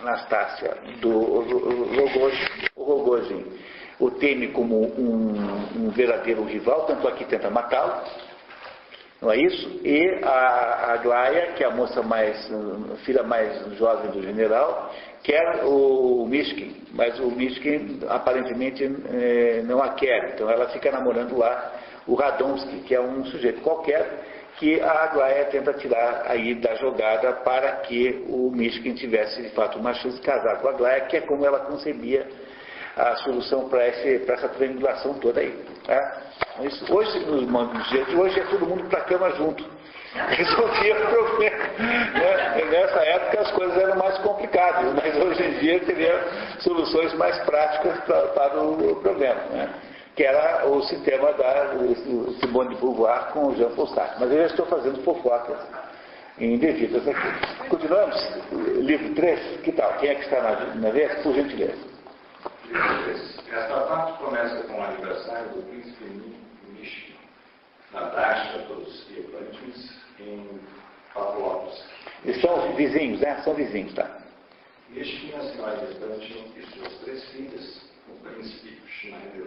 Nastácia do Rogojin o teme como um verdadeiro rival, tanto aqui tenta matá-lo, não é isso? E a Aglaia, que é a moça filha mais jovem do general, quer o Mishkin, mas o Mishkin aparentemente não a quer, então ela fica namorando lá o Radomski, que é um sujeito qualquer, que a Aglaia tenta tirar aí da jogada para que o Mishkin tivesse de fato uma chance de casar com a Aglaia, que é como ela concebia a solução para essa triangulação toda aí. Tá? Isso, hoje, nos dias de hoje, é todo mundo para a cama junto. Resolvia o problema. Né? Nessa época as coisas eram mais complicadas, mas hoje em dia teria soluções mais práticas para o problema. Né? Que era o sistema da Simone de Beauvoir com o Jean Paul Sartre. Mas eu já estou fazendo fofocas indevidas aqui. Continuamos? Livro 3? Que tal? Quem é que está na vez? Por gentileza. Esta parte começa com o aniversário do príncipe Mishkin, na Dasha dos Evângelos, em Pavlovsk. Eles são vizinhos, né? São vizinhos, tá? Mishkin, a senhora Evângelos e suas 3 filhas, o príncipe Schneider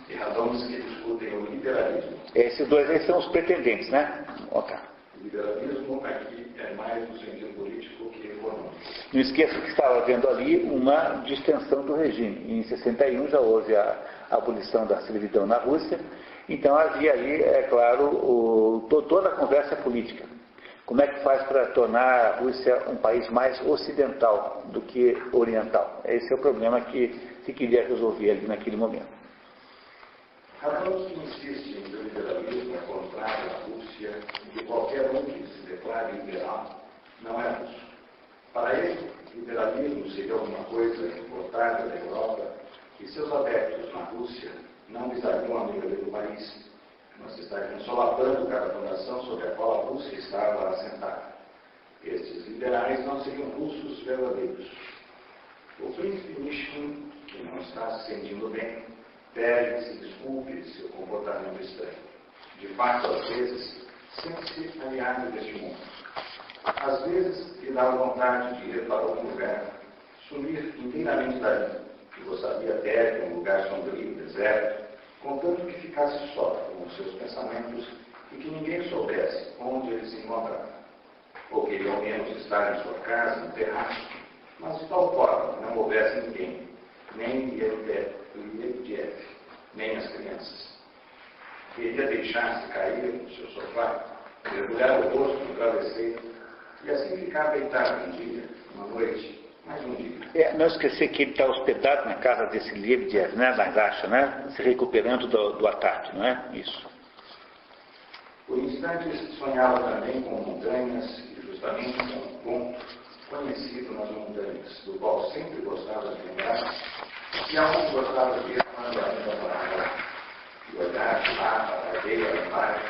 e Radomski, discutem o liberalismo. Esses dois aí são os pretendentes, né? Ok. O liberalismo aqui é mais no sentido político que econômico. Não esqueça que estava havendo ali uma distensão do regime. Em 61 já houve a abolição da servidão na Rússia, então havia ali, é claro, toda a conversa política. Como é que faz para tornar a Rússia um país mais ocidental do que oriental? Esse é o problema que se queria resolver ali naquele momento. Radomski insiste em que o liberalismo é contrário à Rússia e que qualquer um que se declare liberal não é russo. Para ele, liberalismo seria alguma coisa importada da Europa e seus adeptos na Rússia não visariam a melhoria do país, mas estariam solapando cada fundação sobre a qual a Rússia estava assentada. Estes liberais não seriam russos verdadeiros. O príncipe Mishkin, que não está se sentindo bem, pede que se desculpe de seu comportamento estranho. De fato, às vezes, sente-se aliado deste mundo. Às vezes, lhe dá vontade de ir para algum lugar, sumir inteiramente dali, que gostaria até de um lugar sombrio, deserto, contanto que ficasse só com os seus pensamentos e que ninguém soubesse onde ele se encontrava. Ou queria ao menos estar em sua casa, no terraço, mas de tal forma que não houvesse ninguém, nem Liev, nem as crianças. Queria deixar-se cair no seu sofá, mergulhar o rosto no travesseiro e assim ficar deitado um dia, uma noite, mais um dia. Não esquecer que ele está hospedado na casa desse Liev, né, na Dasha, né, se recuperando do ataque, não é? Isso. Por instantes sonhava também com montanhas e justamente com um ponto conhecido nas montanhas, do qual sempre gostava de lembrar, e aonde gostava de ir quando ainda morava, e olhar de lá para a areia lá embaixo,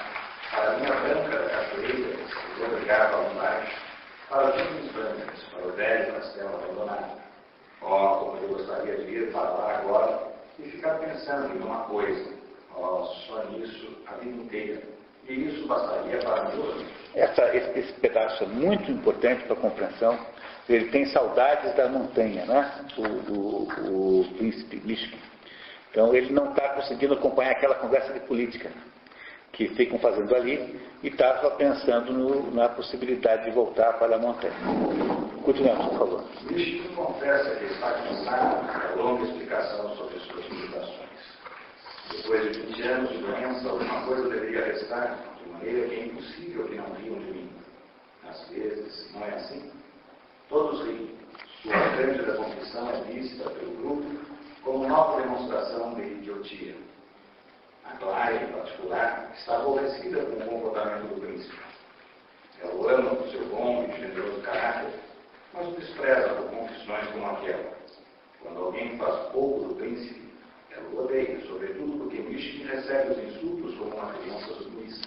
para a linha branca da cachoeira que se obrigava lá embaixo, para as nuvens brancas, para o velho castelo abandonado. Oh, como eu gostaria de ir para lá agora e ficar pensando em uma coisa. Oh, só nisso a vida inteira. E isso bastaria para mim. Esse pedaço é muito importante para a compreensão. Ele tem saudades da montanha, né? O príncipe Mishkin. Então ele não está conseguindo acompanhar aquela conversa de política que ficam fazendo ali e estava pensando na possibilidade de voltar para a montanha. Continuamos, por favor. Mishkin confessa que está cansado da longa explicação sobre suas limitações. Depois de 20 anos de doença, alguma coisa deveria restar, de maneira que é impossível que não riam de mim. Às vezes, não é assim? Todos riem. Sua cândida confissão é vista pelo grupo como nova demonstração de idiotia. A Clara, em particular, está aborrecida com o comportamento do príncipe. Ela o ama por seu bom e generoso caráter, mas o despreza por confissões como aquela. Quando alguém faz pouco do príncipe, ela o odeia, sobretudo porque Mishkin recebe os insultos como uma criança submissa.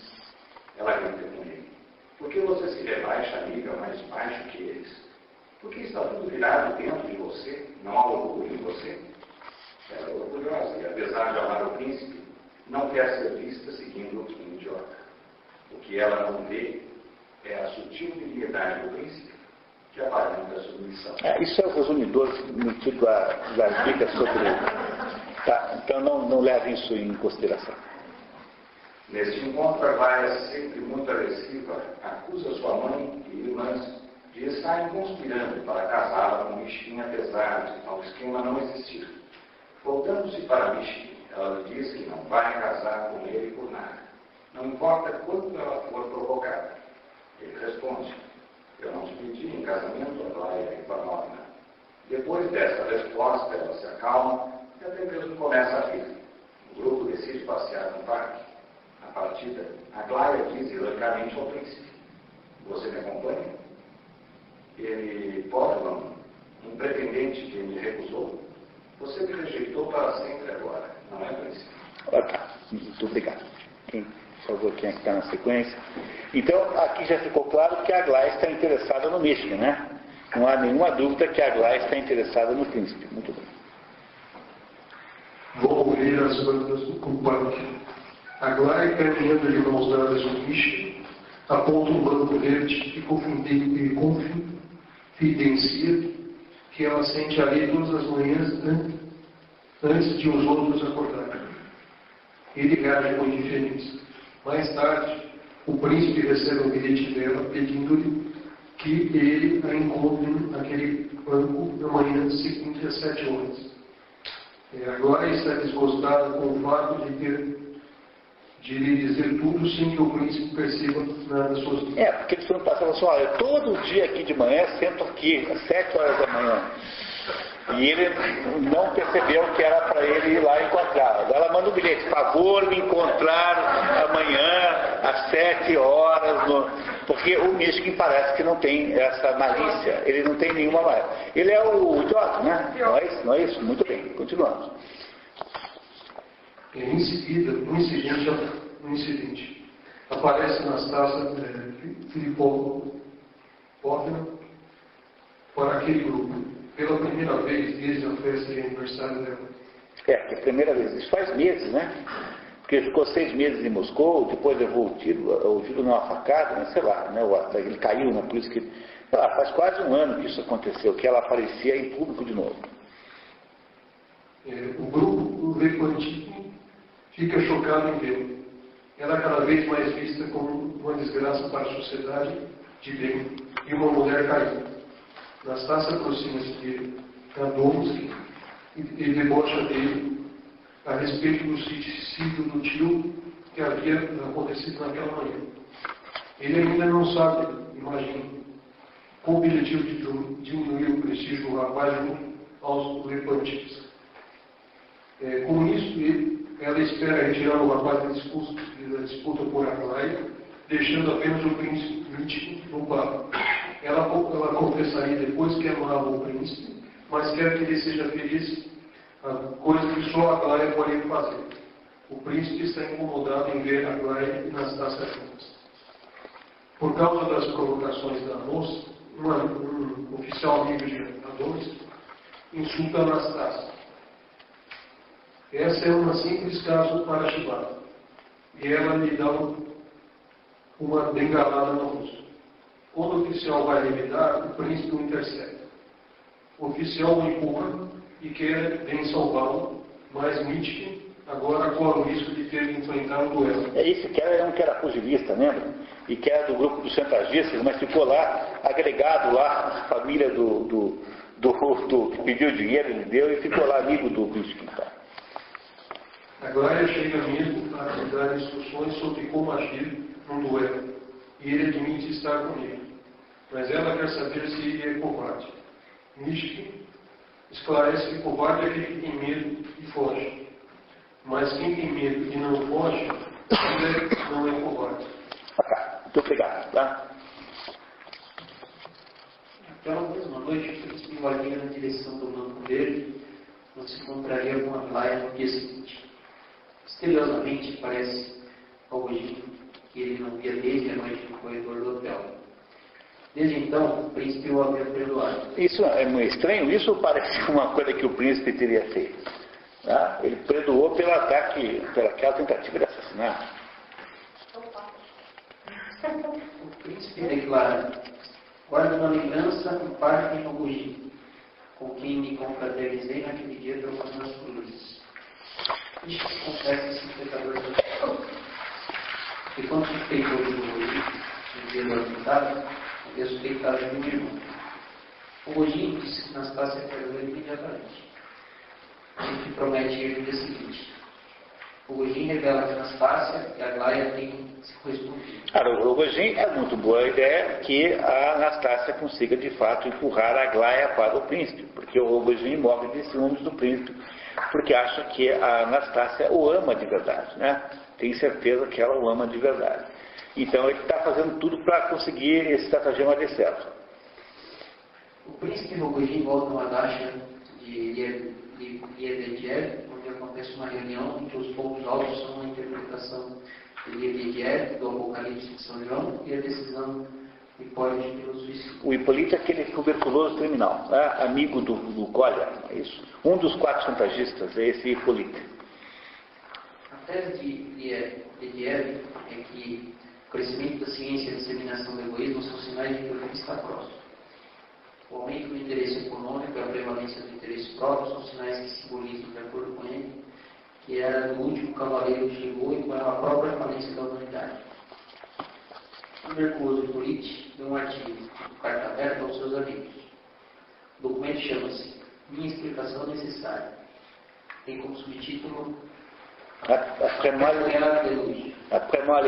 Ela grita com ele: por que você se rebaixa a nível mais baixo que eles? Por que está tudo virado dentro de você? Não há orgulho em você? Ela é orgulhosa e, apesar de amar o príncipe, não quer ser vista seguindo um idiota. O que ela não vê é a sutil dignidade do príncipe. que aparenta submissão. Isso é o resumidor metido das dicas sobre... Tá, então não leve isso em consideração. Neste encontro, a Glaia, sempre muito agressiva, acusa sua mãe e irmãs de estarem conspirando para casá-la com Mishkin, apesar de tal esquema não existir. Voltando-se para Mishkin, ela lhe diz que não vai casar com ele por nada. Não importa quanto ela for provocada. Ele responde: eu não te pedi em casamento, Aglaia Ivanovna. Depois dessa resposta, ela se acalma e até mesmo começa a rir. O grupo decide passear no parque. Na partida, Aglaia diz ironicamente ao príncipe: você me acompanha? Ele, Podman, um pretendente que me recusou, você me rejeitou para sempre agora, não é, príncipe? Tá, muito obrigado. Por favor, quem é que está na sequência? Então, aqui já ficou claro que a Aglaia está interessada no Mishkin, né? Não há nenhuma dúvida que a Aglaia está interessada no príncipe. Muito bem. Vou ouvir as bandas do Kupak. Aglaia, caminhando de mãos dadas no Mishkin, aponta um banco verde e confidencia que ela sente ali todas as manhãs antes de os outros acordarem. Ele reage com indiferença. Mais tarde, o príncipe recebe um bilhete dela pedindo-lhe que ele a encontre naquele banco na manhã seguinte às 7 horas. Agora está desgostada com o fato de lhe dizer tudo sem que o príncipe perceba nada das suas dúvidas. Porque eles foram passando assim, olha, todo dia aqui de manhã sento aqui, às 7 horas da manhã. E ele não percebeu que era para ele ir lá encontrá-la. Ela manda um bilhete: favor me encontrar amanhã às 7 horas. Porque o Mishkin parece que não tem essa malícia. Ele não tem nenhuma malícia. Ele é o idiota, né? Não é isso? Muito bem, continuamos. Em seguida, um incidente. Aparece Anastasia Filipovna para aquele grupo. Pela primeira vez desde a festa de aniversário dela. Que é a primeira vez. Isso faz meses, né? Porque ele ficou 6 meses em Moscou, depois levou o tiro numa facada, né? Sei lá, né? Ele caiu, né? Por isso que... Sei lá, faz quase um ano que isso aconteceu, que ela aparecia em público de novo. O grupo, o Repantin, fica chocado em vê-la. Ela é cada vez mais vista como uma desgraça para a sociedade de bem e uma mulher caída. Anastasia aproxima-se de Radomski e debocha dele a respeito do suicídio do tio que havia acontecido naquela manhã. Ele ainda não sabe, imagino, com o objetivo de diminuir o prestígio do rapaz junto aos Lepantins. Com isso, ela espera retirar o rapaz da disputa por Aglaia, deixando apenas o príncipe Mishkin no bar. Ela confessaria depois que amava o príncipe, mas quer que ele seja feliz, coisa que só Aglaia poderia fazer. O príncipe está incomodado em ver Aglaia e Anastasia juntas. Por causa das provocações da moça, um oficial amigo de Radomski insulta Anastasia. Essa é uma simples caso para chibata. E ela lhe dá uma bengalada no rosto. Quando o oficial vai revidar, o príncipe o intercepta. O oficial o empurra e quer bem salvá-lo, mas Mishkin agora corre o risco de ter de enfrentar um duelo. É isso, que era um que era pugilista, lembra? E que era do grupo dos chantagistas, mas ficou lá, agregado lá, a família do que pediu dinheiro, ele deu, e ficou lá amigo do Mishkin. Agora chega mesmo a dar instruções sobre como agir num duelo, e ele admite estar com ele. Mas ela quer saber se ele é covarde. Mishkin esclarece que covarde é aquele que tem medo e foge. Mas quem tem medo e não foge, não é covarde. Muito obrigado, tá? Aquela mesma noite, o príncipe valia na direção do banco verde, onde se encontraria com Aglaia no dia seguinte. Misteriosamente, parece algo que ele não via desde a noite no corredor do hotel. Desde então, o príncipe o havia perdoado. Isso é muito estranho? Isso parece uma coisa que o príncipe teria feito. Tá? Ele perdoou pelo ataque, pelaquela tentativa de assassinato. O príncipe declara: Guardo uma lembrança um parque em Ogujim, com quem me confraternizei naquele dia trocando as cruzes. Isto confessa esse pecador social. E quando suspeitou de Ogujim, no dia do atentado, havia suspeitado de um irmão. Ogujim disse que Anastácia perdoou imediatamente. A gente promete ir no dia seguinte. Ogujim revela que Anastácia e Aglaia têm se correspondido. O Ogujim é muito boa a ideia que a Anastácia consiga de fato empurrar a Aglaia para o príncipe, porque o Ogujim morre de ciúmes do príncipe, porque acha que a Anastácia o ama de verdade, né? Tem certeza que ela o ama de verdade. Então ele está fazendo tudo para conseguir esse estratagema de certo. O príncipe Ogujim volta a uma dacha de Liebediev, onde acontece uma reunião em que os pontos altos são a interpretação de Liebediev, do Apocalipse de São João, e a decisão de Hipólito pelo suicídio. O Hipólito é aquele tuberculoso criminal, né? Amigo do Cólera, é isso. Um dos 4 chantagistas é esse Hipólito. A tese de Liebediev é que o crescimento da ciência e a disseminação do egoísmo são sinais de que o fim está próximo. O aumento do interesse econômico e a prevalência do interesse próprio são sinais que simbolizam, de acordo com ele, que era o último cavaleiro que chegou e com a própria falência da humanidade. O Mercúrio Politi deu um artigo, carta aberta aos seus amigos. O documento chama-se Minha Explicação Necessária. Tem como subtítulo Après moi le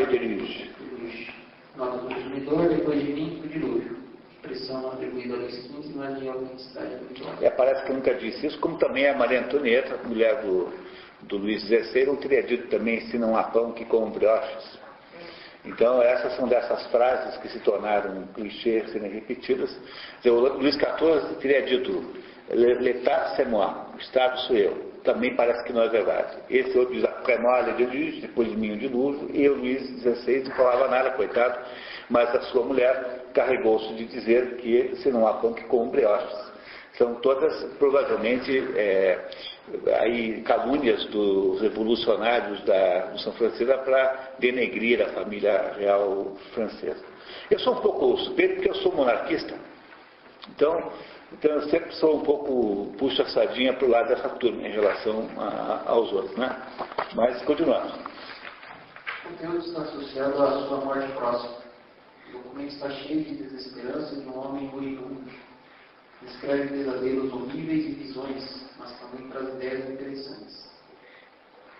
déluge. Nota do consumidor, depois de mim, o dilúvio. Expressão atribuída a Luís XV, mas de autenticidade habitual. Parece que eu nunca disse isso, como também a Maria Antonieta, mulher do Luís XVI, não teria dito também: se não há pão que como brioches. Então essas são dessas frases que se tornaram um clichê, serem repetidas. O Luís XIV teria dito: l'état c'est moi, o Estado sou eu. Também parece que não é verdade. Esse outro diz: après moi le déluge, depois de mim o dilúvio, e o Luís XVI não falava nada, coitado, mas a sua mulher carregou-se de dizer que se não há pão que como brioches. São todas, provavelmente, aí, calúnias dos revolucionários do São Francisco para denegrir a família real francesa. Eu sou um pouco suspeito porque eu sou monarquista. Então eu sempre sou um pouco, puxo a sardinha para o lado dessa turma em relação aos outros, né? Mas continuamos. O conteúdo está associado à sua morte próxima. O documento está cheio de desesperança de um homem moribundo. Descreve pesadelos horríveis e visões, mas também traz ideias interessantes.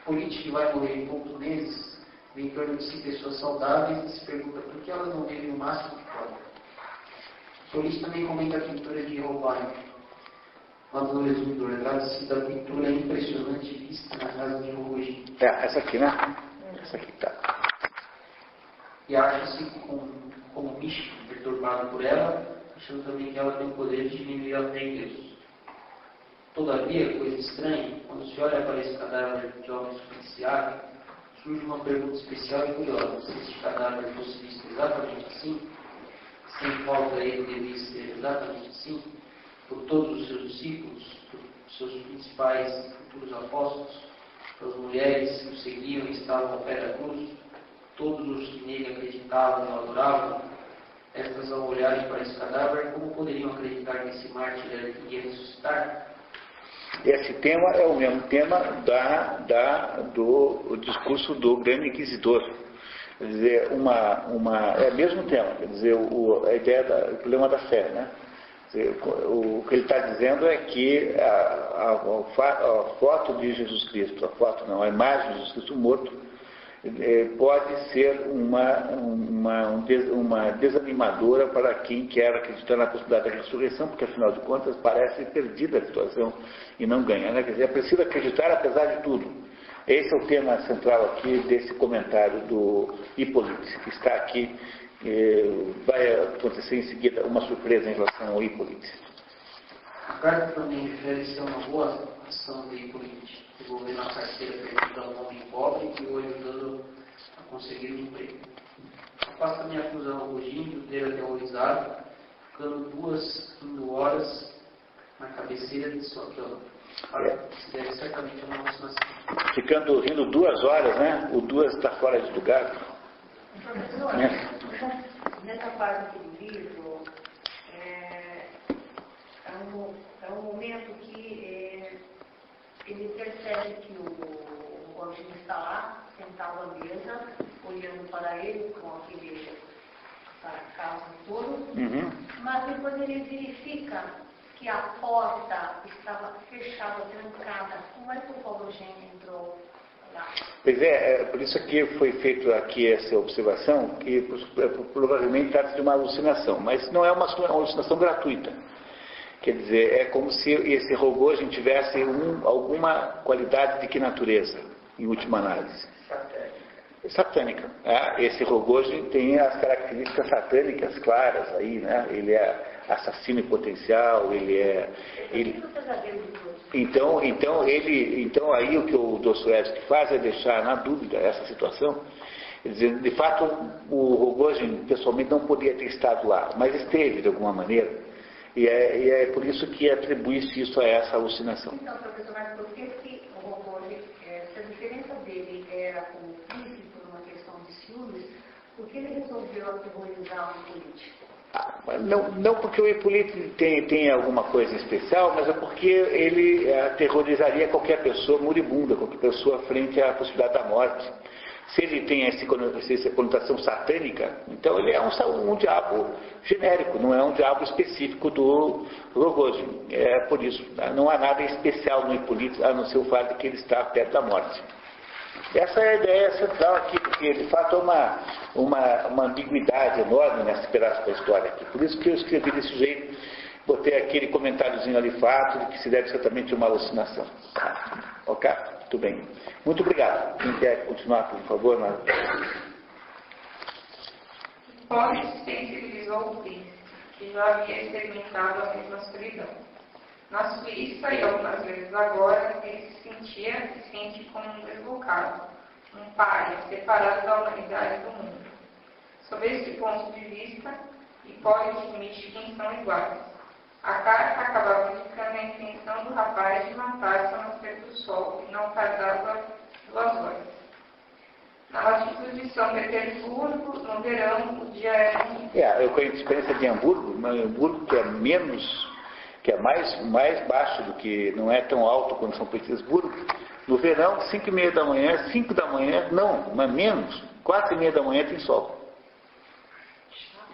O político que vai morrer em poucos meses vê em torno de si pessoas saudáveis e se pergunta por que elas não vivem o máximo que podem. O político também comenta a pintura de Holbein. Nota no resumidor, trata-se da pintura impressionante vista na casa de Ogujim. Essa aqui, né? Essa aqui tá. E acha-se como místico, perturbado por ela, achando também que ela tem o poder de diminuir aos negros. Todavia, coisa estranha, quando se olha para esse cadáver de homem supliciado, surge uma pergunta especial e curiosa: se este cadáver fosse visto exatamente assim, sem falta ele devia ser exatamente assim, por todos os seus discípulos, por seus principais e futuros apóstolos, pelas mulheres que o seguiam e estavam ao pé da cruz, todos os que nele acreditavam e o adoravam, estas ao olharem para esse cadáver, como poderiam acreditar que esse mártir iria ressuscitar? Esse tema é o mesmo tema do discurso do grande inquisidor. Quer dizer, é o mesmo tema, quer dizer, a ideia o problema da fé, né? Quer dizer, o que ele está dizendo é que a foto de Jesus Cristo, a imagem de Jesus Cristo morto, pode ser uma desanimadora para quem quer acreditar na possibilidade da ressurreição, porque afinal de contas parece perdida a situação e não ganha, né? Quer dizer, é preciso acreditar apesar de tudo. Esse é o tema central aqui desse comentário do Hipólito, que está aqui. Vai acontecer em seguida uma surpresa em relação ao Hipólito. A carta também refere-se a uma boa ação de Hipólito, devolvendo a carteira perdida a um homem pobre e o ajudando a conseguir um emprego. Afasta minha acusão ao Ogujim de o ter aterrorizado, ficando 2 horas na cabeceira de sua cama. Deve certamente uma alucinação. Ficando rindo 2 horas, né? O 2 está fora de lugar. Professor, nessa parte do livro, um momento que ele percebe que o Agostinho está lá, sentado à mesa, olhando para ele com aquele sarcasmo todo, mas depois ele verifica que a porta estava fechada, trancada. Como é que o Paulo Gênio entrou lá? Pois é, por isso que foi feito aqui essa observação, que provavelmente trata de uma alucinação, mas não é uma alucinação gratuita. Quer dizer, é como se esse Rogojin tivesse alguma qualidade de que natureza, em última análise? Satânica. Esse Rogojin tem as características satânicas claras aí, né? Ele é assassino em potencial, Então aí o que o Dostoiévski faz é deixar na dúvida essa situação. Quer dizer, de fato, o Rogojin pessoalmente não poderia ter estado lá, mas esteve de alguma maneira. E é por isso que atribui-se isso a essa alucinação. Então, professor, mas por que o Rogojin, se a diferença dele era com o príncipe por uma questão de ciúmes, por que ele resolveu aterrorizar o político? Não porque o Hipólito tem alguma coisa especial, mas é porque ele aterrorizaria qualquer pessoa moribunda, qualquer pessoa frente à possibilidade da morte. Se ele tem essa conotação satânica, então ele é um diabo genérico, não é um diabo específico do Rogojin. É por isso, não há nada especial no Hipólito, a não ser o fato de que ele está perto da morte. Essa é a ideia central aqui, porque de fato há uma ambiguidade enorme nesse pedaço da história aqui. Por isso que eu escrevi desse jeito, botei aquele comentáriozinho ali, fato, de que se deve certamente uma alucinação. Ok? Muito bem. Muito obrigado. Quem quer continuar, por favor, Mara? Pobre sensibilizou o príncipe, que já havia experimentado a mesma solidão. Na Suíça, e algumas vezes agora, ele se sente como um deslocado, um pária, separado da humanidade do mundo. Sob esse ponto de vista, Hipólito e Mishkin são iguais. A carta acabava indicando a intenção do rapaz de matar-se ao nascer do sol, e não tardava 2 horas. Na latitude de São Petersburgo, no verão, o dia era Eu conheço a experiência de Hamburgo, mas Hamburgo que é mais baixo do que, não é tão alto quanto São Petersburgo. No verão, 5h30 da manhã, 5 da manhã, não, mas menos, 4h30 da manhã tem sol.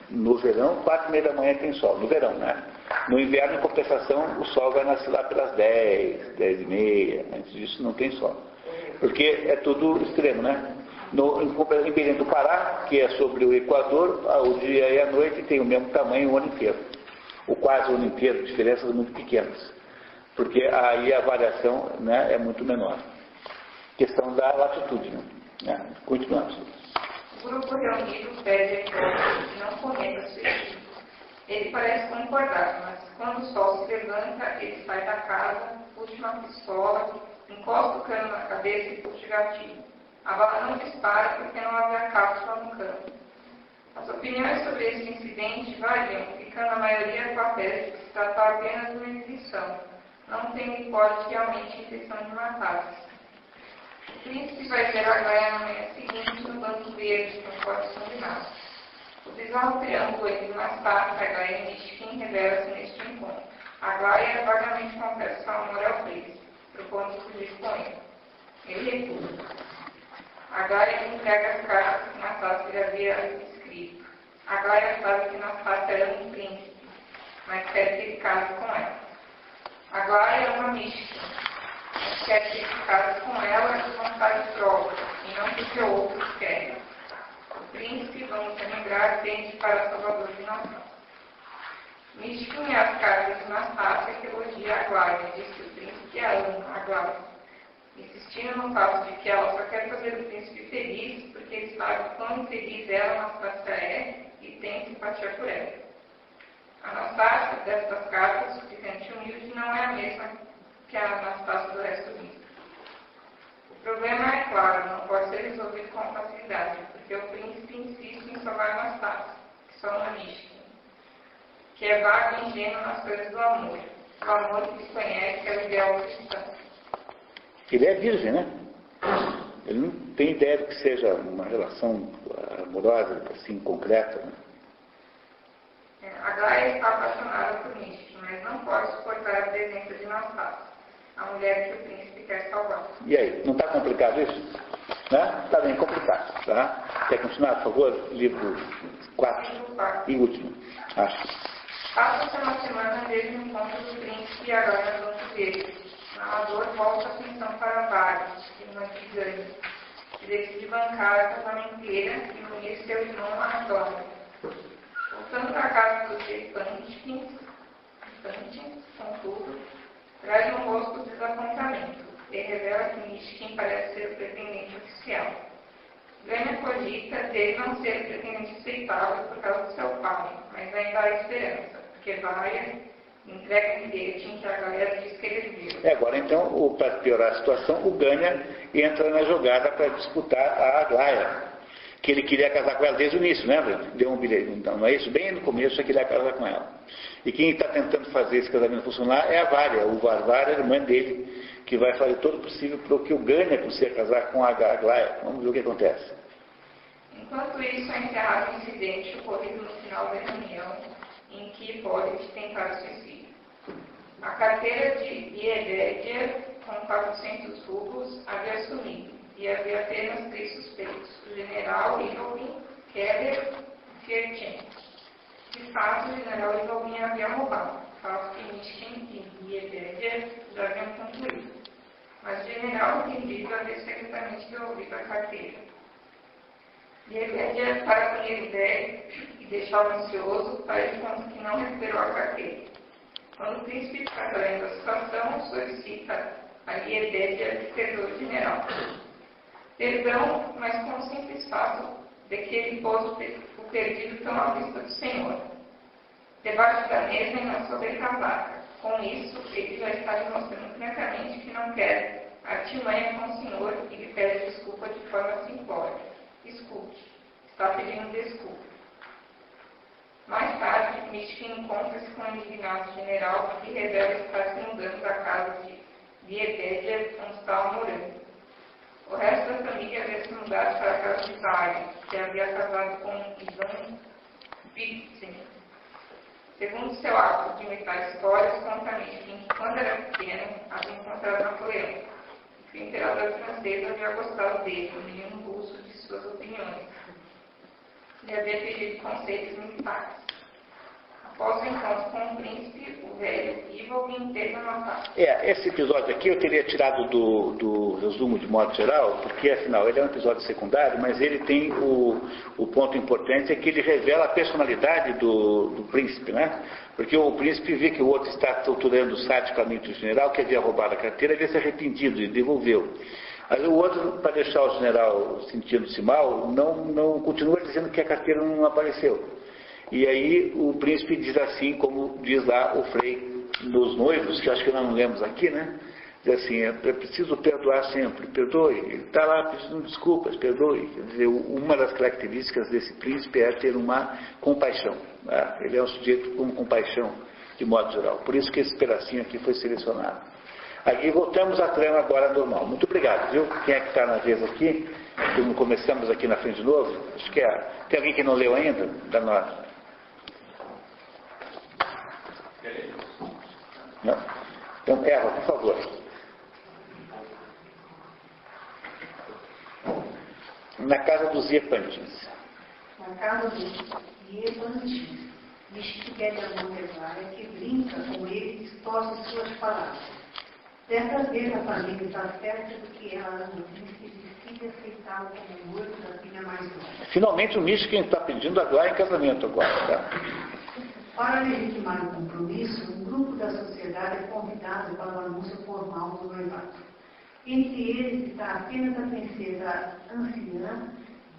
No verão, 4h30 da manhã tem sol, no verão, né? No inverno, em compensação, o sol vai nascer lá pelas 10, 10h30, antes disso não tem sol. Porque é tudo extremo, né? Em Belém do Pará, que é sobre o Equador, o dia e a noite tem o mesmo tamanho o ano inteiro. Ou quase o ano inteiro, diferenças muito pequenas. Porque aí a variação, né, é muito menor. Questão da latitude, né? Continuamos. O grupo reunido pede a Hipólito que não cometa suicídio. Ele parece concordar, mas quando o sol se levanta, ele sai da casa, puxa uma pistola, encosta o cano na cabeça e puxa o gatilho. A bala não dispara porque não havia cápsula no cano. As opiniões sobre esse incidente variam, ficando a maioria com a tese de que se tratava apenas de uma exibição. Não tem Hipólito realmente intenção de matar-se. O príncipe vai ver Aglaia na manhã seguinte no banco verde, conforme combinado. O bizarro triângulo entre Nastássia, Aglaia e Mishkin revela-se neste encontro. Aglaia vagamente confessa seu amor ao príncipe, propondo fugir com ele. Ele recusa. Aglaia entrega as cartas que Nastássia havia escrito. Aglaia sabe que Nastássia ama um príncipe, mas quer que ele case com ela. Aglaia ama Mishkin, mas quer que ele case com ela de vontade própria, e não porque outros querem. O príncipe, vamos lembrar, tende para Salvador de nação. Mishkin é as cartas de Nastássia que elogia Aglaia, diz que o príncipe a ama, Aglaia, insistindo no fato de que ela só quer fazer o príncipe feliz porque ele sabe quão infeliz ela, Nastássia, é e tem simpatia por ela. A Nastássia destas cartas, suplicante humilde, não é a mesma que a Nastássia do resto do mundo. O problema é claro, não pode ser resolvido com facilidade, porque o príncipe insiste em salvar a Nastássia, que só ama Mishkin, que é vago e ingênuo nas coisas do amor, o amor que se conhece é o ideal cristão. Ele é virgem, né? Ele não tem ideia de que seja uma relação amorosa, assim, concreta, né? Aglaia está apaixonada por Mishkin, mas não pode suportar a presença de Anastácia, a mulher que o príncipe quer salvar. E aí, não está complicado isso? Né? Está bem complicado. Tá? Quer continuar, por favor? Livro 4 e último. Acho. Passa-se uma semana desde o encontro do príncipe e agora nas outras vezes. O narrador volta a atenção para Vários, irmã de Gânia, e decide bancar a casamenteira e unir seu irmão a Antônio. Voltando para a casa dos Epantins, contudo, traz um rosto de desapontamento e revela que Mishkin parece ser o pretendente oficial. Gânia cogita dele não ser o pretendente aceitável por causa do seu pai, mas ainda há esperança, porque Vaia entrega um bilhete em que a galera diz que ele viu. Agora, então, para piorar a situação, o Gânia entra na jogada para disputar a Aglaia, que ele queria casar com ela desde o início, lembra? Deu um bilhete, então, não é isso? Bem no começo, ele queria casar com ela. E quem está tentando fazer esse casamento funcionar é a Vária. O Varvara é a irmã dele, que vai fazer todo o possível para que o Gânia consiga casar com a Aglaia. Vamos ver o que acontece. Enquanto isso, é encerrado o incidente ocorrido no final da reunião, em que Hipólite tentara suicídio. A carteira de Iedédia, com 400 rublos, havia sumido, e havia apenas 3 suspeitos: o general Ivolin, Keller e Fierchen. De fato, o general Ivolin havia roubado, fato que Mishkin e Iedédia já haviam concluído. Mas o general entendido havia secretamente devolvido a carteira. Iedédia, para punir o velho e deixá-lo ansioso, faz de conta que não recuperou a carteira. Quando o príncipe fica sabendo a situação, solicita a Iedédia que perdoe o general. Perdão, mas com o simples fato de que ele pôs o perdido tão à vista do Senhor. Debaixo da mesa e não sobre a casaca. Com isso, ele já está demonstrando francamente que não quer artimanha com o Senhor e lhe pede desculpa de forma simplória. Escute, está pedindo desculpa. Mais tarde, Mishkin encontra-se com o indignado general que revela estar se mudando da casa de Iedédia, onde estava morando. O resto da família havia se mudado para a casa de Vaia, que havia casado com Ivan Vitzen. Segundo seu hábito de imitar histórias, conta Mishkin que quando era pequeno havia encontrado Napoleão, e que o imperador francês havia gostado dele, nenhum impulso de suas opiniões. Ele havia pedido conselhos militares. Após o encontro com o príncipe, o velho Ivolin teve uma matar. Esse episódio aqui eu teria tirado do resumo de modo geral, porque afinal ele é um episódio secundário, mas ele tem o ponto importante, é que ele revela a personalidade do príncipe, né? Porque o príncipe vê que o outro está torturando sadicamente o general, que havia roubado a carteira, havia se arrependido e devolveu. Aí o outro, para deixar o general sentindo-se mal, não continua dizendo que a carteira não apareceu. E aí o príncipe diz assim, como diz lá o Frei nos Noivos, que acho que nós não lemos aqui, né? Diz assim, é preciso perdoar sempre, perdoe. Ele está lá pedindo desculpas, perdoe. Quer dizer, uma das características desse príncipe é ter uma compaixão. Né? Ele é um sujeito com compaixão, de modo geral. Por isso que esse pedacinho aqui foi selecionado. Aí voltamos à trama agora normal. Muito obrigado, viu? Quem é que está na vez aqui? Começamos aqui na frente de novo. Acho que tem alguém que não leu ainda? Da nota. Não? Então, Eva, por favor. Na casa dos Iepantins. Na casa dos Iepantins, Mishkin pede a Montevária que brinca com ele e distorce suas palavras. Dessa vez a família está certa de que ela ama o príncipe e decide aceitá-lo como noivo da filha mais nova. Finalmente o Mishkin está pedindo a Aglaia em casamento agora, tá? Para legitimar o compromisso, um grupo da sociedade é convidado para o anúncio formal do noivado. Entre eles está apenas a princesa anciã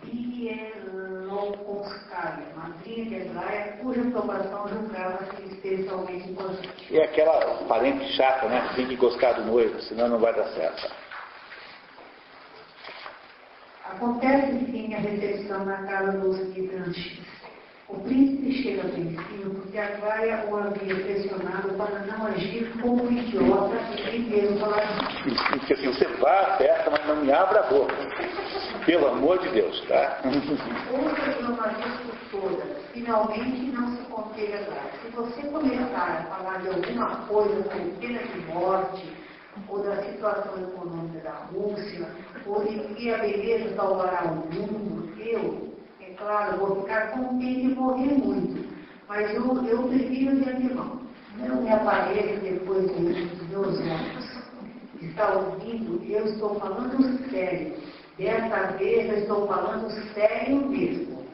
Bielokonskáia, madrinha de Aglaia, cuja aprovação julgava-se especialmente importante. E aquela parente chata, né? Tem que gostar do noivo, senão não vai dar certo. Acontece, enfim, a recepção na casa dos Iepantins. O príncipe chega apreensivo porque Aglaia o havia pressionado para não agir como um idiota e nem mesmo falar. Porque assim, você vá à festa, mas não me abra a boca. Pelo amor de Deus, tá? Outra jornalista toda, finalmente não se conteve agora. Se você começar a falar de alguma coisa como pena de morte, ou da situação econômica da Rússia, ou de que a beleza salvará o mundo, eu, é claro, vou ficar contente e morrer muito. Mas eu prefiro de antemão. Não me apareça depois dos meus olhos. Está ouvindo? Eu estou falando sério. Dessa vez eu estou falando sério mesmo.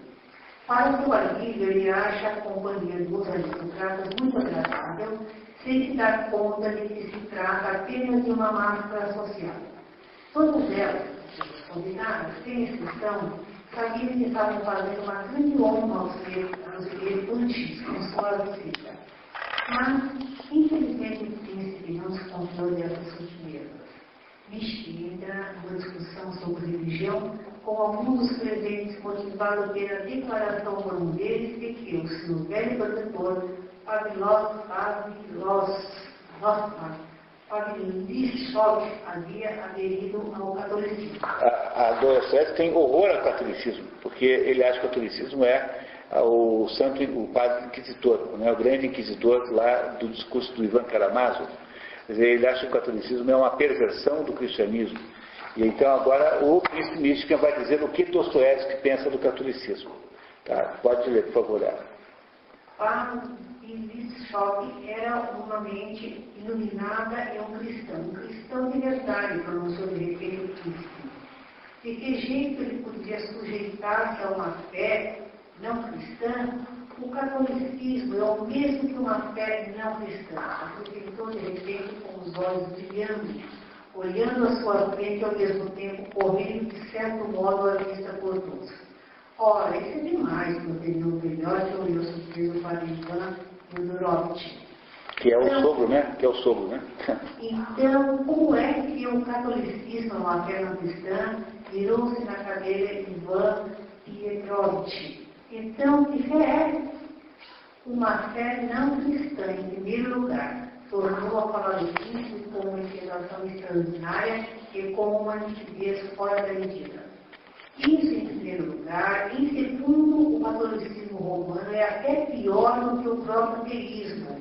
Para o seu alívio, ele acha a companhia dos aristocratas muito agradável, sem se dar conta de que se trata apenas de uma máscara social. Todas elas, as convidadas, sem exceção, sabiam que estavam fazendo uma grande honra aos seres antes com sua visita. Mas, infelizmente, o príncipe não se controlou dessas sutilezas. Nishi entra numa discussão sobre religião, com alguns dos presentes motivados pela declaração por um deles de que o seu velho protetor, Pavlishov, havia aderido ao catolicismo. A Dostoiévski tem horror ao catolicismo, porque ele acha que o catolicismo é o padre inquisitor, né, o grande inquisidor lá do discurso do Ivan Karamazov. Quer dizer, ele acha que o catolicismo é uma perversão do cristianismo. E então agora o príncipe Mishkin vai dizer o que Dostoiévski pensa do catolicismo. Tá? Pode ler, por favor. Pavlishov era uma mente iluminada e um cristão de verdade, pronunciou de repente o príncipe. De que jeito ele podia sujeitar-se a uma fé não cristã? O catolicismo é o mesmo que uma fé não cristã. Acrescentou de repente com os olhos brilhando, olhando à sua frente ao mesmo tempo, correndo de certo modo a vista por todos. Ora, isso é demais, prosseguiu o velhote, olhou surpreso para Ivan Mudorovich. Que é o sogro, né? Então, como é que o catolicismo, uma fé não cristã, virou-se na cadeira Ivan Pietrovich? Então, que fé é? Uma fé não cristã, em primeiro lugar. Tornou a falar do príncipe com uma inspiração extraordinária e com uma nitidez fora da medida. Isso em primeiro lugar. Em segundo, o catolicismo romano é até pior do que o próprio ateísmo.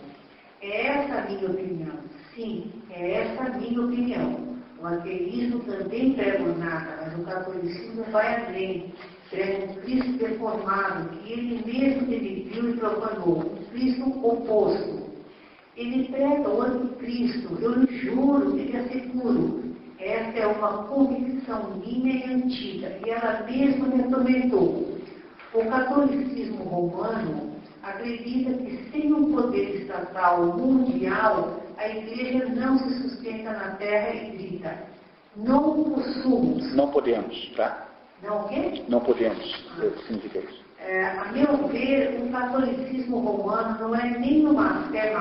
É essa a minha opinião. Sim, é essa a minha opinião. O ateísmo também prega nada, mas o catolicismo vai além. Prega um Cristo deformado, que ele mesmo dividiu e profanou, um Cristo oposto. Ele prega o anticristo, eu lhe juro, lhe asseguro. Essa é uma convicção minha e antiga, e ela mesma me atormentou. O catolicismo romano acredita que sem um poder estatal mundial, a igreja não se sustenta na terra e grita: não possuamos. Não podemos, tá? Não o quê? Não podemos, significa isso. A meu ver, o catolicismo romano não é nenhuma fé,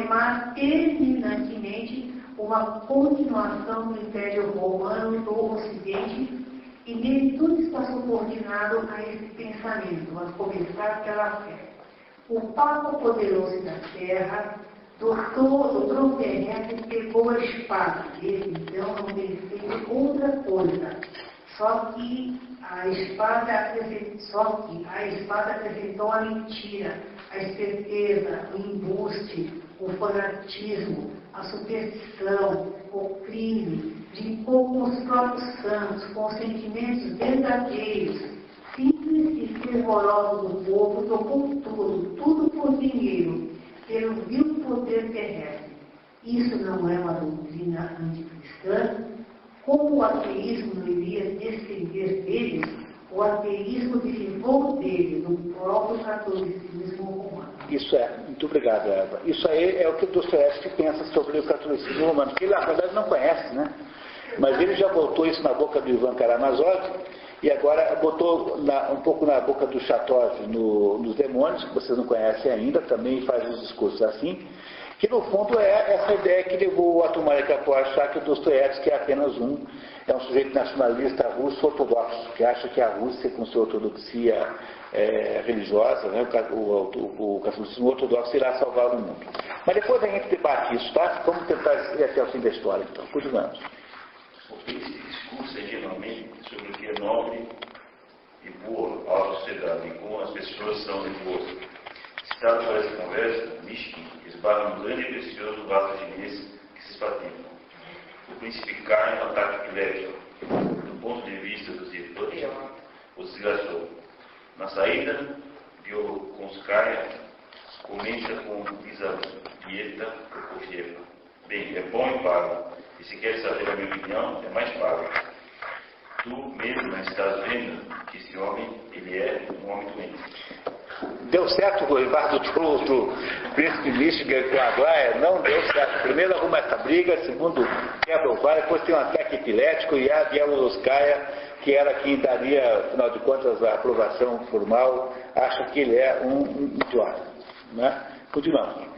mas terminantemente uma continuação do Império Romano do Ocidente, e nele tudo está subordinado a esse pensamento, a começar pela fé. O Papa poderoso da terra, doutor terrestre, pegou a espada, desde então não fez outra coisa. Só que a espada apresentou a mentira, a esperteza, o embuste, o fanatismo, a superstição, o crime, brincou com os próprios santos, com os sentimentos verdadeiros, simples e fervorosos do povo, trocou tudo por dinheiro, pelo vil poder terrestre. Isso não é uma doutrina anticristã? Como o ateísmo não iria descender deles, o ateísmo derivou dele, do próprio catolicismo romano. Isso é, muito obrigado, Eva. Isso aí é o que o Dostoiévski pensa sobre o catolicismo romano, que ele na verdade não conhece, né? Mas ele já botou isso na boca do Ivan Karamazov e agora botou um pouco na boca do Chatov nos Demônios, que vocês não conhecem ainda, também faz uns discursos assim, que no fundo é essa ideia que levou o Atomar Kapor a achar que o Dostoiévski é apenas um sujeito nacionalista russo ortodoxo, que acha que a Rússia, com sua ortodoxia religiosa, né, o catolicismo ortodoxo irá salvar o mundo. Mas depois a gente debate isso, tá? Vamos tentar ir até o fim da história, então. Continuamos. Esse discurso é geralmente nobre e boa à sociedade, e como as pessoas são de boas. Citado por essa conversa, Mishkin esbarra no grande e precioso vaso chinês que se espatifam. O príncipe cai no ataque epilético. Do ponto de vista dos Irput, o desgraçou. Na saída, Biokonskaya comenta com Lizaveta Prokofyeva: bem, é bom e pago, e se quer saber a minha opinião, é mais pago. Tu mesmo estás vendo que esse homem, ele é um homem doente. Deu certo o noivado do príncipe Michigan com a Aglaia? Não deu certo. Primeiro arruma essa briga, segundo quebra o vale, depois tem um ataque epilético e a Bieloruskaya, que era quem daria, afinal de contas, a aprovação formal, acha que ele é um idiota. Né? Continuamos.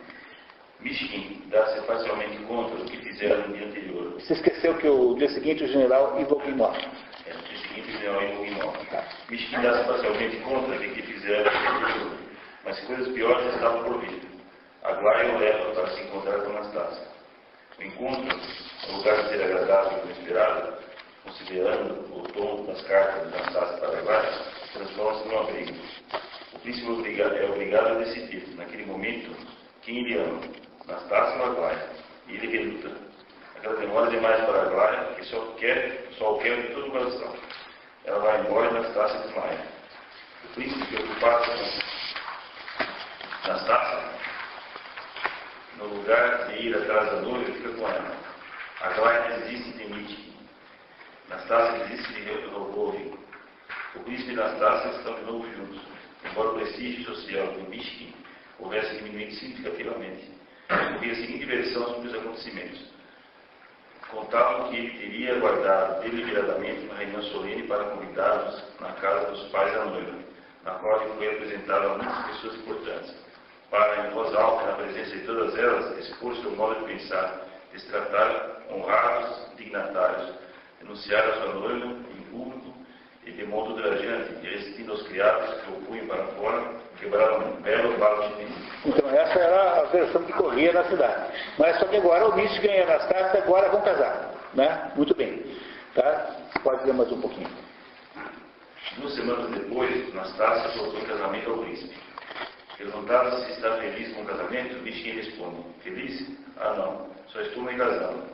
Mishkin dá-se parcialmente contra o que fizeram no dia anterior. Você esqueceu que o dia seguinte o general Ivoquim morre. No dia seguinte o general Ivoquim morre. Mishkin dá-se parcialmente contra o que fizeram no dia anterior, mas coisas piores estavam por vir. Aglaia o leva para se encontrar com Anastácia. O encontro, no lugar de ser agradável e inesperado, considerando o tom das cartas de Anastácia para Aglaia, transforma-se numa briga. O príncipe é obrigado a decidir, naquele momento, quem ele ama, Anastácia ou Aglaia, e ele reluta. Aquela demora demais para Aglaia, que só o quer de todo o coração. Ela vai embora e Anastácia desmaia. O príncipe, preocupado com Anastácia, no lugar de ir atrás da noiva, fica com ela. Aglaia desiste de Mishkin. Anastácia desiste de Rogovin. O príncipe e Anastácia estão de novo juntos, embora o prestígio social de Mishkin houvesse diminuído significativamente. Havia a seguinte versão sobre os acontecimentos. Contavam que ele teria guardado deliberadamente uma reunião solene para convidá-los na casa dos pais da noiva, na qual ele foi apresentado a muitas pessoas importantes, para, em voz alta, na presença de todas elas, expor seu modo de pensar, destratar honrados dignatários, denunciar a sua noiva em público e de modo ultrajante, e resistindo aos criados que o punham para fora, quebraram um belo vaso de vinho. Então essa era a versão que corria na cidade. Mas só que agora o Michigan e a Anastácia agora vão casar. Né? Muito bem. Tá? Pode ler mais um pouquinho. 2 semanas depois, Anastácia soltou em casamento ao príncipe. Perguntado se está feliz com o casamento, Michigan responde: feliz? Ah não, só estou me casando.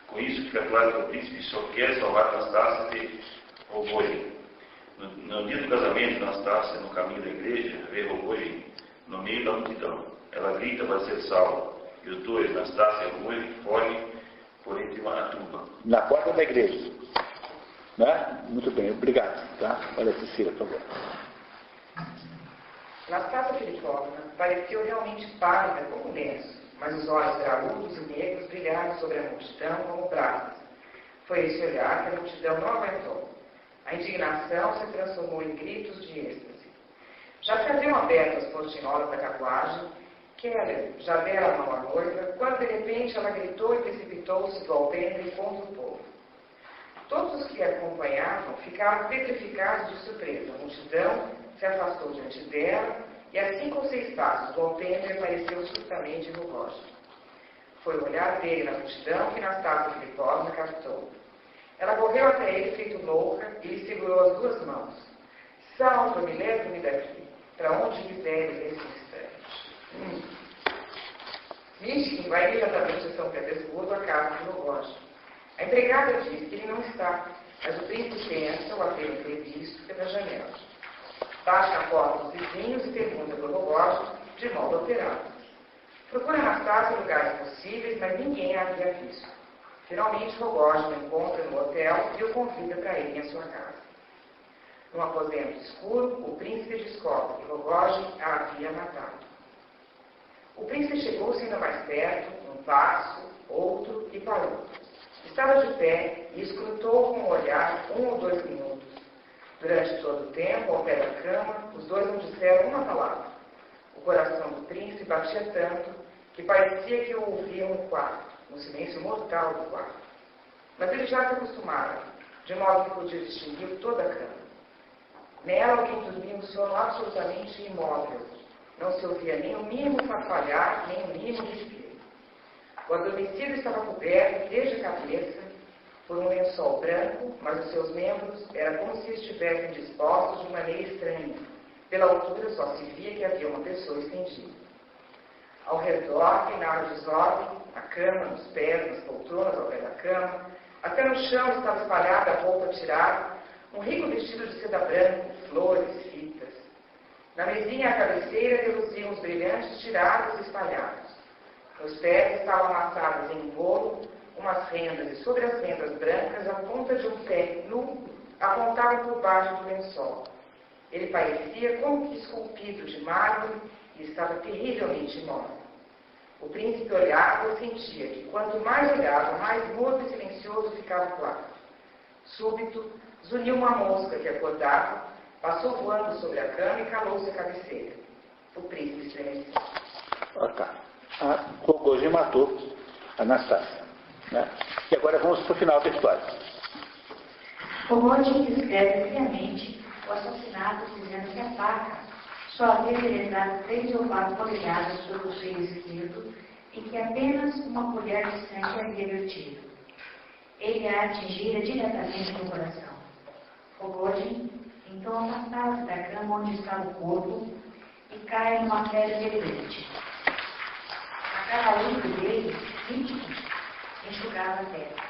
Com isso fica claro que o príncipe só quer salvar Anastácia de Rogojin. No dia do casamento, Anastácia, no caminho da igreja, vê Rogojin no meio da multidão. Ela grita para ser salva. E os dois, Anastácia e Rogojin, fogem por entre uma tuba. Na porta da igreja. Né? Muito bem, obrigado. Tá? Olha, Cecília, por favor. Anastácia Filipovna pareceu realmente pálida como lenço, mas os olhos graúdos e negros brilharam sobre a multidão como brasas. Foi esse olhar que a multidão não aguentou. A indignação se transformou em gritos de êxtase. Já se haviam aberto as portinholas da carruagem, Keller já dera a mão à noiva, quando de repente ela gritou e precipitou-se do alpendre contra o povo. Todos os que a acompanhavam ficaram petrificados de surpresa. A multidão se afastou diante dela e a 5 ou 6 passos do alpendre apareceu subitamente Rogojin. Foi o olhar dele na multidão que Anastácia Filipovna captou. Ela correu até ele feito louca e lhe segurou as 2 mãos. Salva-me, leva-me daqui, para onde quiseres nesse instante. Mishkin vai imediatamente a São Petersburgo, à casa de Rogojin. A empregada diz que ele não está, mas o príncipe pensa o haver entrevisto pela janela. Bate na porta dos vizinhos e pergunta por Rogojin de modo alterado. Procura Anastácia em lugares possíveis, mas ninguém a havia visto. Finalmente, Rogojin o encontra no hotel e o convida para ir em sua casa. Num aposento escuro, o príncipe descobre que Rogojin a havia matado. O príncipe chegou-se ainda mais perto, um passo, outro, e parou. Estava de pé e escrutou com o olhar 1 ou 2 minutos. Durante todo o tempo, ao pé da cama, os dois não disseram uma palavra. O coração do príncipe batia tanto que parecia que o ouviam no quarto, no silêncio mortal do quarto. Mas ele já se acostumara, de modo que podia distinguir toda a cama. Nela alguém dormia um sono absolutamente imóvel. Não se ouvia nem o mínimo farfalhar, nem o mínimo respiro. O adormecido estava coberto desde a cabeça por um lençol branco, mas os seus membros eram como se estivessem dispostos de maneira estranha. Pela altura só se via que havia uma pessoa estendida. Ao redor reinava o desordem, a cama, nos pés, nas poltronas ao pé da cama, até no chão estava espalhada a roupa tirada, um rico vestido de seda branca, flores, fitas. Na mesinha à cabeceira reluziam os brilhantes tirados e espalhados. Nos pés estavam amassadas em um bolo umas rendas, e sobre as rendas brancas, a ponta de um pé nu apontava por baixo do lençol. Ele parecia como que esculpido de mármore e estava terrivelmente imóvel. O príncipe olhava e sentia que quanto mais olhava, mais mudo e silencioso ficava o quarto. Súbito, zuniu uma mosca que acordava, passou voando sobre a cama e calou-se à cabeceira. O príncipe estremeceu. A Rogojin matou a Anastácia. Né? E agora vamos para o final da história. Rogojin descreve friamente o assassinato, dizendo que a faca só havia penetrado 3 ou 4 polegadas sobre o seio esquerdo e que apenas uma colher de sangue havia vertido. Ele a atingira diretamente no coração. Rogojin então afastava-se da cama onde estava o corpo e cai numa pedra delirante. A cavaluca dele, íntima, enxugava a terra.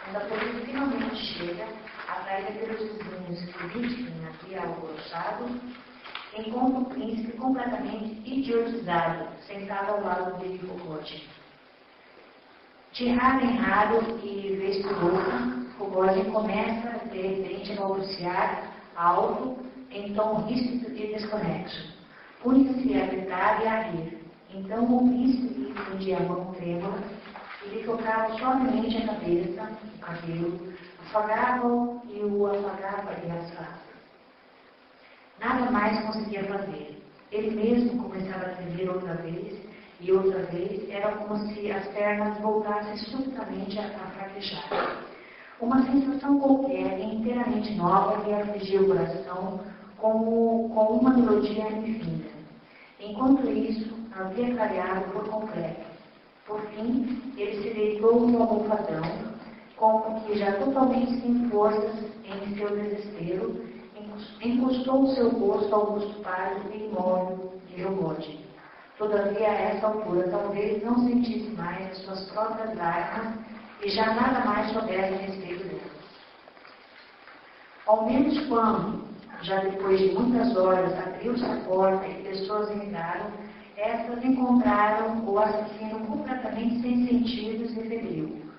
Quando a polícia finalmente chega, atraída pelos vizinhos que o vítima havia alvoroçado, encontra o príncipe completamente idiotizado, sentado ao lado de Rogojin. De raro em raro e vez por outra, Rogojin começa, de repente, a balbuciar alto, em tom ríspido e desconexo. Punha-se a gritar e a rir. Então o príncipe lhe estendia a mão trêmula e lhe tocava suavemente a cabeça, o cabelo, afagava-o e o afagava e as Nada mais conseguia fazer. Ele mesmo começava a tremer outra vez, e outra vez era como se as pernas voltassem subitamente a fraquejar. Uma sensação qualquer, inteiramente nova, lhe afligia o coração com uma melodia infinda. Enquanto isso, havia calhado por completo. Por fim, ele se deitou no almofadão, como que já totalmente sem forças em seu desespero, encostou o seu rosto ao rosto pálido e imóvel de Rogojin. Todavia, a essa altura, talvez não sentisse mais as suas próprias lágrimas e já nada mais soubesse a respeito delas. Ao menos quando, já depois de muitas horas, abriu-se a porta e pessoas entraram, essas encontraram o assassino completamente sem sentidos e febril.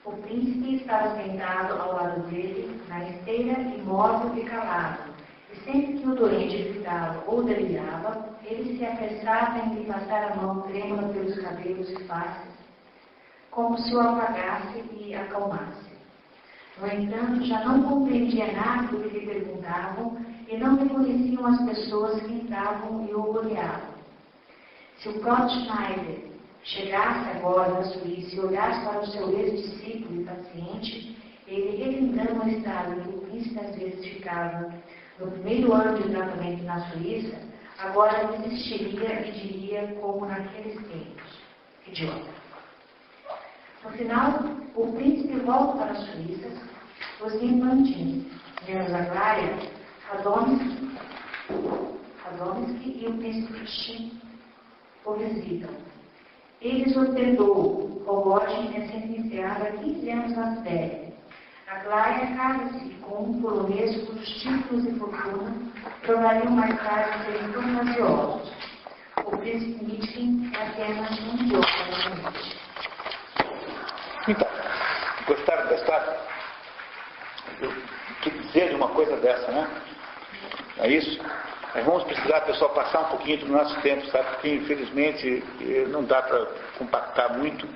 O príncipe estava sentado ao lado dele, na esteira, imóvel e calado, e sempre que o doente gritava ou delirava, ele se apressava em lhe passar a mão trêmula pelos cabelos e faces, como se o apagasse e acalmasse. No entanto, já não compreendia nada do que lhe perguntavam e não reconheciam as pessoas que entravam e o olhavam. Se o próprio Schneider chegasse agora na Suíça e olhasse para o seu ex-discípulo e paciente, ele, relembrando o estado em que o príncipe às vezes ficava no primeiro ano de tratamento na Suíça, agora desistiria e diria como naqueles tempos: idiota. No final, o príncipe volta para a Suíça, os infantins, menos Aglaya, Radomski e o príncipe Shin o visitam. Eles ordenou, Rogojin é sentenciado a 15 anos na Sibéria. Aglaya casa-se com um polonês cujos títulos e fortuna tornariam mais tarde serem fantasiosos. O príncipe Mitkin é apenas um idiota. Então, gostaram da história? O que dizer de uma coisa dessa, né? É isso? Nós vamos precisar, pessoal, passar um pouquinho do nosso tempo, sabe? Porque, infelizmente, não dá para compactar muito.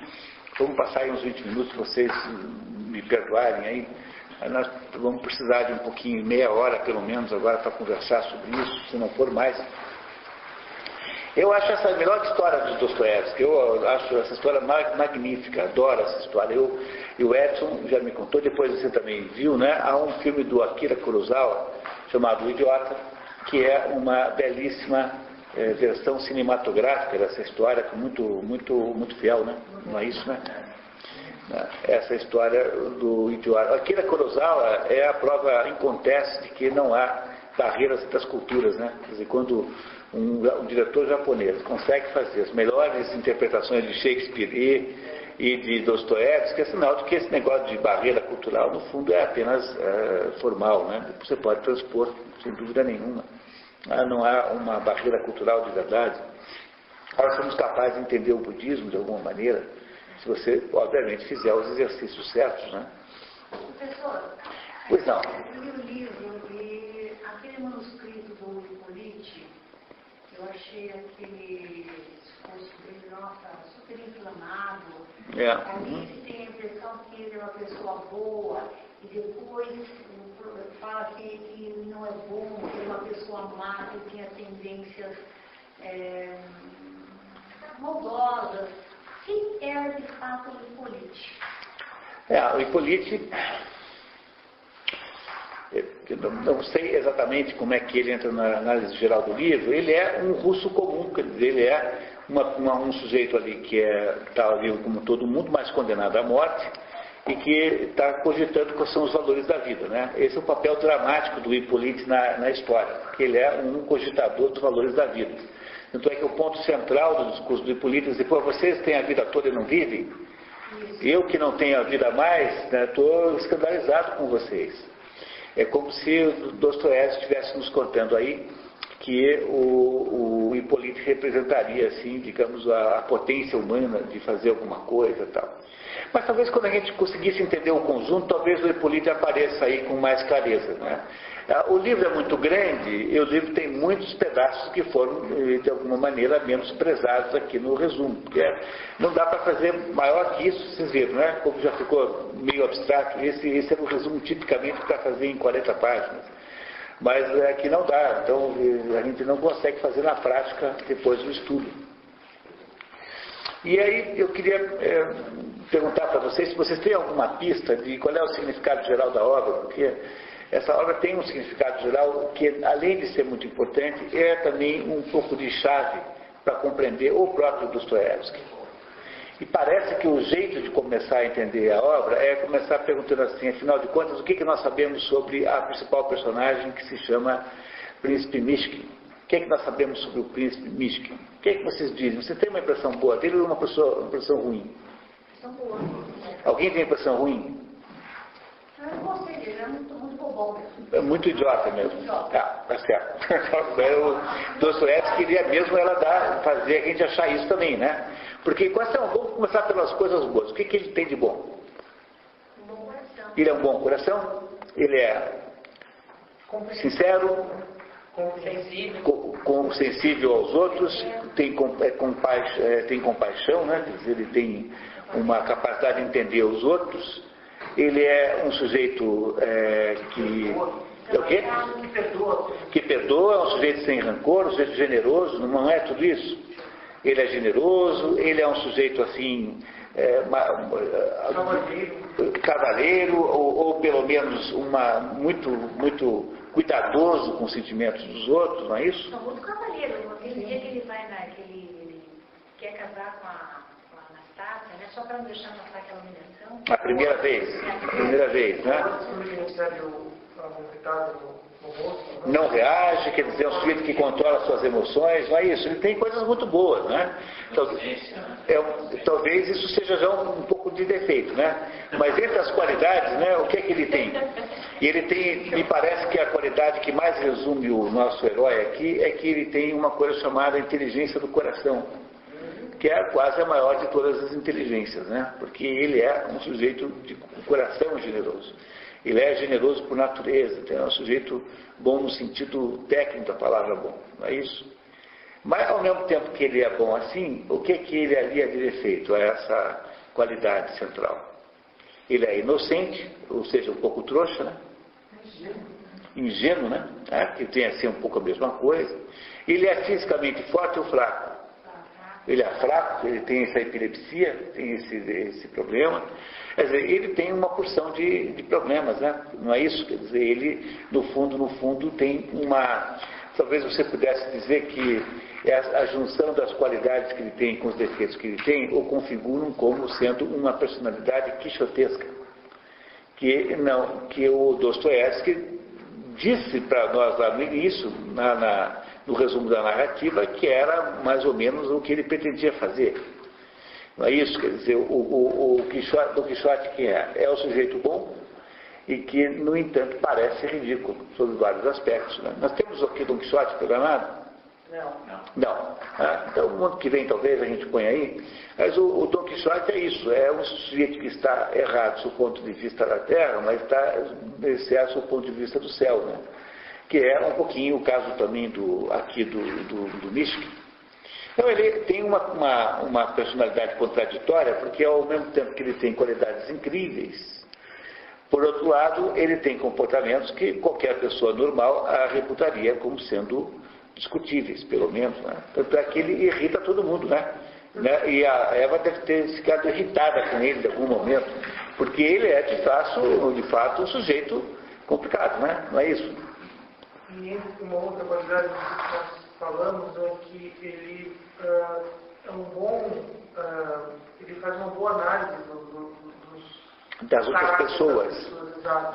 Vamos passar aí uns 20 minutos, vocês me perdoarem aí. Nós vamos precisar de um pouquinho, meia hora pelo menos, agora para conversar sobre isso, se não for mais. Eu acho essa a melhor história dos Dostoiévski. Eu acho essa história magnífica, adoro essa história. E o Edson já me contou, depois você também viu, né? Há um filme do Akira Kurosawa chamado O Idiota, que é uma belíssima versão cinematográfica dessa história, muito fiel, né? Não é isso, né? né? Essa história do idioma. Akira Kurosawa é a prova inconteste de que não há barreiras entre as culturas, né? Quer dizer, quando um diretor japonês consegue fazer as melhores interpretações de Shakespeare e de Dostoiévski, é sinal de que esse negócio de barreira cultural, no fundo, é apenas formal, né? Você pode transpor, sem dúvida nenhuma. Não há uma barreira cultural de verdade. Nós somos capazes de entender o budismo de alguma maneira, se você, obviamente, fizer os exercícios certos, né? Professor, pois não. Eu li o livro e aquele manuscrito do Hippolyte, eu achei aquele discurso dele, nossa, super inflamado. Ali se tem a impressão que ele é uma pessoa boa e depois fala que ele não é bom, que ele é uma pessoa má, que tem tendências maldosas. Quem era de fato o Hippolyte? O Hippolyte, eu não sei exatamente como é que ele entra na análise geral do livro. Ele é um russo comum, quer dizer, ele é um sujeito ali que está ali como todo mundo, mas condenado à morte, e que está cogitando quais são os valores da vida, né? Esse é o papel dramático do Hippolyte na história, porque ele é um cogitador dos valores da vida. Tanto é que o ponto central do discurso do Hippolyte é dizer, vocês têm a vida toda e não vivem? Eu que não tenho a vida mais, estou escandalizado com vocês. É como se o Dostoiévski estivesse nos contando aí que o Hippolyte representaria, assim, digamos, a potência humana de fazer alguma coisa e tal. Mas talvez quando a gente conseguisse entender o conjunto, talvez o Hippolyte apareça aí com mais clareza, né? O livro é muito grande e o livro tem muitos pedaços que foram, de alguma maneira, menos prezados aqui no resumo. Porque não dá para fazer maior que isso, vocês viram, né? Como já ficou meio abstrato, esse era o resumo tipicamente para fazer em 40 páginas. Mas aqui não dá, então a gente não consegue fazer na prática depois do estudo. E aí eu queria perguntar para vocês se vocês têm alguma pista de qual é o significado geral da obra, porque essa obra tem um significado geral que, além de ser muito importante, é também um pouco de chave para compreender o próprio Dostoiévski. E parece que o jeito de começar a entender a obra é começar perguntando assim, afinal de contas, o que nós sabemos sobre a principal personagem que se chama Príncipe Mishkin? O que nós sabemos sobre o Príncipe Mishkin? O que vocês dizem? Você tem uma impressão boa dele ou uma impressão ruim? Impressão boa. Alguém tem impressão ruim? Eu não gostei dele, é muito bobão. É muito idiota mesmo. Tá certo. O Dostoiévski queria mesmo fazer a gente achar isso também, né? Porque vamos começar pelas coisas boas. O que ele tem de bom? Um bom coração. Ele é um bom coração, ele é sincero, sensível aos outros, tem compaixão, né? Quer dizer, ele tem uma capacidade de entender os outros. Ele é um sujeito que... É o quê? Que perdoa, é um sujeito sem rancor, um sujeito generoso, não é tudo isso? Ele é generoso, ele é um sujeito assim, cavaleiro, ou pelo menos muito cuidadoso com os sentimentos dos outros, não é isso? Não, muito cavaleiro. Aquele dia que ele vai ele quer casar com a Anastácia, né? Só para não deixar passar aquela humilhação. A primeira vez, né? Não reage, quer dizer, é um sujeito que controla suas emoções, não é isso? Ele tem coisas muito boas, né? Talvez isso seja já um pouco de defeito, né? Mas entre as qualidades, né, o que é que ele tem? E ele tem, me parece que a qualidade que mais resume o nosso herói aqui é que ele tem uma coisa chamada inteligência do coração, que é quase a maior de todas as inteligências, né? Porque ele é um sujeito de coração generoso. Ele é generoso por natureza, é um sujeito bom no sentido técnico da palavra bom, não é isso? Mas ao mesmo tempo que ele é bom assim, o que ele ali é de defeito? É essa qualidade central. Ele é inocente, ou seja, um pouco trouxa, né? Ingênuo, né? Que tem assim um pouco a mesma coisa. Ele é fisicamente forte ou fraco? Ele é fraco, ele tem essa epilepsia, tem esse problema. Quer dizer, ele tem uma porção de problemas, né? Não é isso? Quer dizer, ele, no fundo, tem talvez você pudesse dizer que a junção das qualidades que ele tem com os defeitos que ele tem o configuram como sendo uma personalidade quixotesca. Que o Dostoiévski disse para nós lá no início, no resumo da narrativa, que era mais ou menos o que ele pretendia fazer. Não é isso? Quer dizer, o Quixote quem é? É o sujeito bom e que, no entanto, parece ridículo, sob vários aspectos. Né? Nós temos aqui Dom Quixote programado? Não. Então, o mundo que vem, talvez, a gente põe aí. Mas o Dom Quixote é isso, é um sujeito que está errado do ponto de vista da Terra, mas está certo do ponto de vista do céu, né? Que é um pouquinho o caso também do Mishkin. Então, ele tem uma personalidade contraditória, porque ao mesmo tempo que ele tem qualidades incríveis, por outro lado, ele tem comportamentos que qualquer pessoa normal a reputaria como sendo discutíveis, pelo menos, né? Tanto é que ele irrita todo mundo, né? E a Eva deve ter ficado irritada com ele em algum momento, porque ele é de fato um sujeito complicado, né? Não é isso? E uma outra qualidade que nós falamos é que ele é um bom, ele faz uma boa análise das outras pessoas.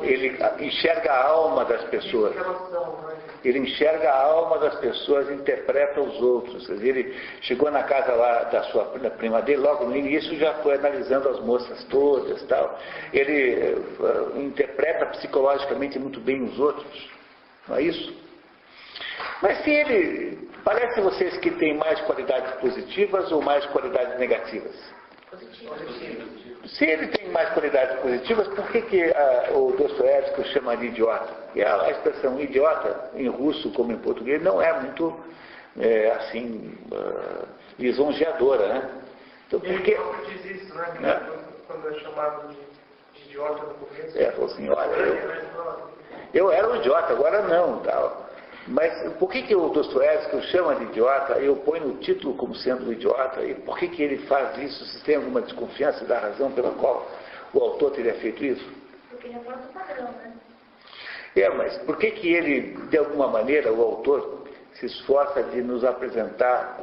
Ele enxerga a alma das pessoas. Ele enxerga a alma das pessoas e interpreta os outros. Quer dizer, ele chegou na casa lá da prima dele, logo no início já foi analisando as moças todas, tal. Ele interpreta psicologicamente muito bem os outros. Não é isso? Mas se ele... Parece a vocês que tem mais qualidades positivas ou mais qualidades negativas? Positivas. Se ele tem mais qualidades positivas, por que o Dostoiévski o chama de idiota? E a expressão idiota, em russo como em português, não é muito, lisonjeadora, né? Então, por que... Ele diz isso, né? Quando é chamado de idiota no começo. Falou assim, olha, eu era um idiota, agora não, tal. Mas por que o Dostoiévski o chama de idiota? Eu ponho o título como sendo um idiota. E por que ele faz isso? Se tem alguma desconfiança da razão pela qual o autor teria feito isso? Porque ele é fora do padrão, né? Mas por que ele, de alguma maneira, o autor se esforça de nos apresentar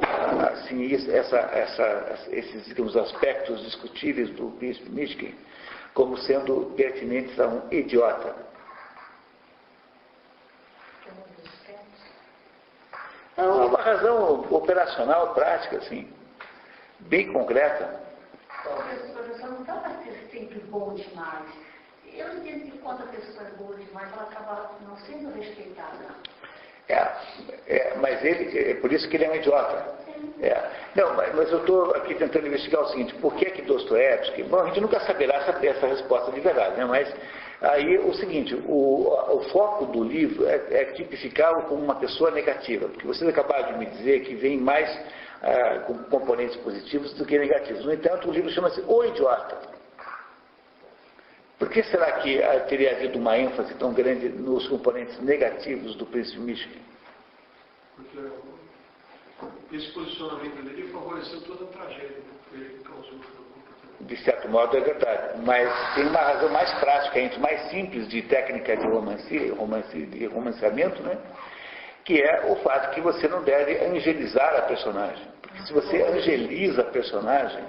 assim, esses, digamos, aspectos discutíveis do príncipe Mishkin como sendo pertinentes a um idiota? É uma razão operacional, prática, assim, bem concreta. O professor não está para ser sempre bom demais. Eu entendo que quando a pessoa é boa demais, ela acaba não sendo respeitada. Mas ele, é por isso que ele é um idiota. Não, mas eu estou aqui tentando investigar o seguinte, por que Dostoiévski? Bom, a gente nunca saberá essa resposta de verdade, né? Mas aí o seguinte, o foco do livro é tipificá-lo como uma pessoa negativa, porque vocês acabaram de me dizer que vem mais com componentes positivos do que negativos. No entanto, o livro chama-se O Idiota. Por que será que teria havido uma ênfase tão grande nos componentes negativos do príncipe Mishkin? Porque esse posicionamento dele favoreceu toda a tragédia que ele causou. De certo modo é verdade, mas tem uma razão mais prática, mais simples de técnica de romanceamento, né? Que é o fato que você não deve angelizar a personagem. Porque se você angeliza a personagem,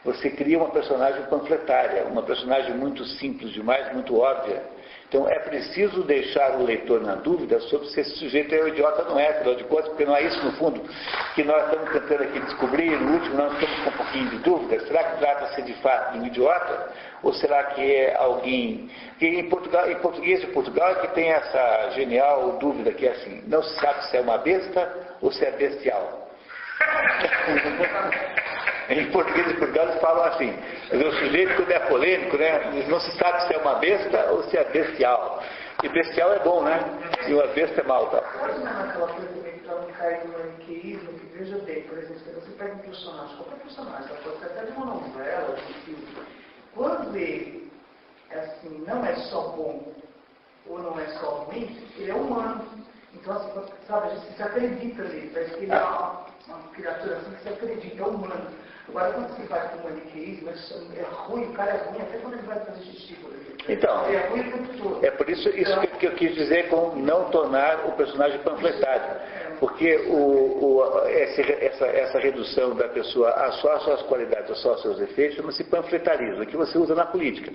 você cria uma personagem panfletária, uma personagem muito simples demais, muito óbvia. Então é preciso deixar o leitor na dúvida sobre se esse sujeito é o idiota ou não é, afinal de contas, porque não é isso no fundo que nós estamos tentando aqui descobrir. No último nós estamos com um pouquinho de dúvida. Será que trata-se de fato de um idiota? Ou será que é alguém... Porque em português de Portugal é que tem essa genial dúvida que é assim, não se sabe se é uma besta ou se é bestial. Em português de Portugal eles falam assim, o sujeito quando é polêmico, né, não se sabe se é uma besta ou se é bestial. E bestial é bom, né? E uma besta é mal, tá? Pode não aquela coisa também que ela não cai no maniqueísmo, que veja bem, por exemplo, se você pega um personagem, qualquer personagem, pode ser até de uma novela, de filme, quando ele, assim, não é só bom ou não é só ruim, ele é humano. Então, assim, sabe, a gente se acredita nele, parece que ele é uma criatura assim que se acredita, é humano. Agora, quando se vai para o maniqueísmo, é ruim, o cara é ruim até quando ele vai fazer xixi, por exemplo. Então, é ruim o tempo todo. É por isso que eu quis dizer com não tornar o personagem panfletário. Porque essa redução da pessoa a só as suas qualidades, a só os seus efeitos, chama-se panfletarismo, que você usa na política.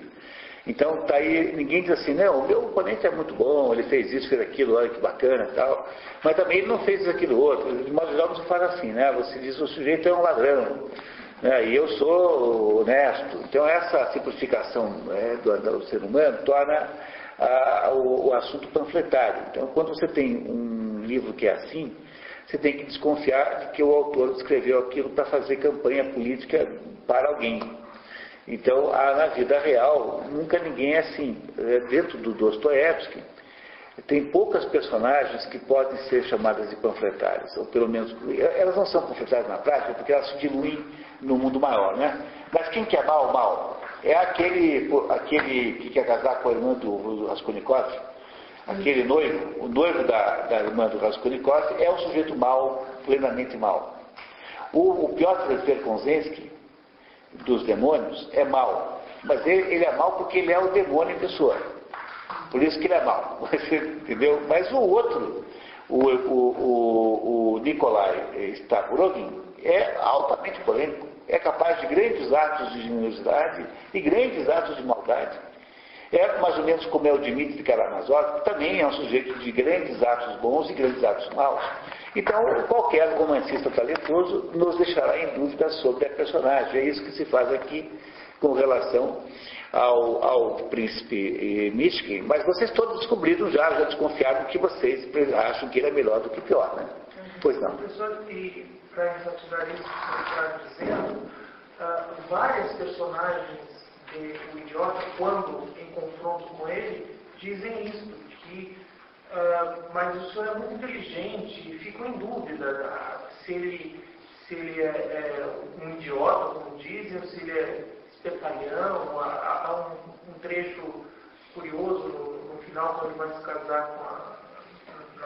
Então, tá aí, ninguém diz assim, não, o meu oponente é muito bom, ele fez isso, fez aquilo, olha que bacana e tal. Mas também ele não fez isso, aquilo outro. De modo geral, você faz assim, né? Você diz, o sujeito é um ladrão, né? E eu sou honesto. Então, essa simplificação, né, do ser humano torna o assunto panfletário. Então, quando você tem um livro que é assim, você tem que desconfiar de que o autor escreveu aquilo para fazer campanha política para alguém. Então, na vida real, nunca ninguém é assim. Dentro do Dostoiévski, tem poucas personagens que podem ser chamadas de panfletárias, ou pelo menos, elas não são panfletárias na prática, porque elas se diluem no mundo maior, né? Mas quem que é mal? É aquele que quer casar com a irmã do Raskolnikov, aquele noivo, o noivo da irmã do Raskolnikov é um sujeito mau, plenamente mau. O Piotr Verkonzensky, dos demônios, é mau. Mas ele é mau porque ele é o demônio em pessoa. Por isso que ele é mau. Você entendeu? Mas o outro, o Nikolai Stavrogin, é altamente polêmico. É capaz de grandes atos de generosidade e grandes atos de maldade. É mais ou menos como é o Dmitry Karamazov, que também é um sujeito de grandes atos bons e grandes atos maus. Então, qualquer romancista talentoso nos deixará em dúvida sobre a personagem. É isso que se faz aqui com relação ao príncipe Mishkin. Mas vocês todos descobriram já desconfiaram que vocês acham que ele é melhor do que pior, né? Pois não. Professor, e para enfatizar isso que você está dizendo, várias personagens do idiota, quando em confronto com ele, dizem isso, que mas o senhor é muito inteligente e ficam em dúvida se ele é um idiota, como dizem, ou se ele é espertalhão. Há um trecho curioso no final, quando ele vai se casar com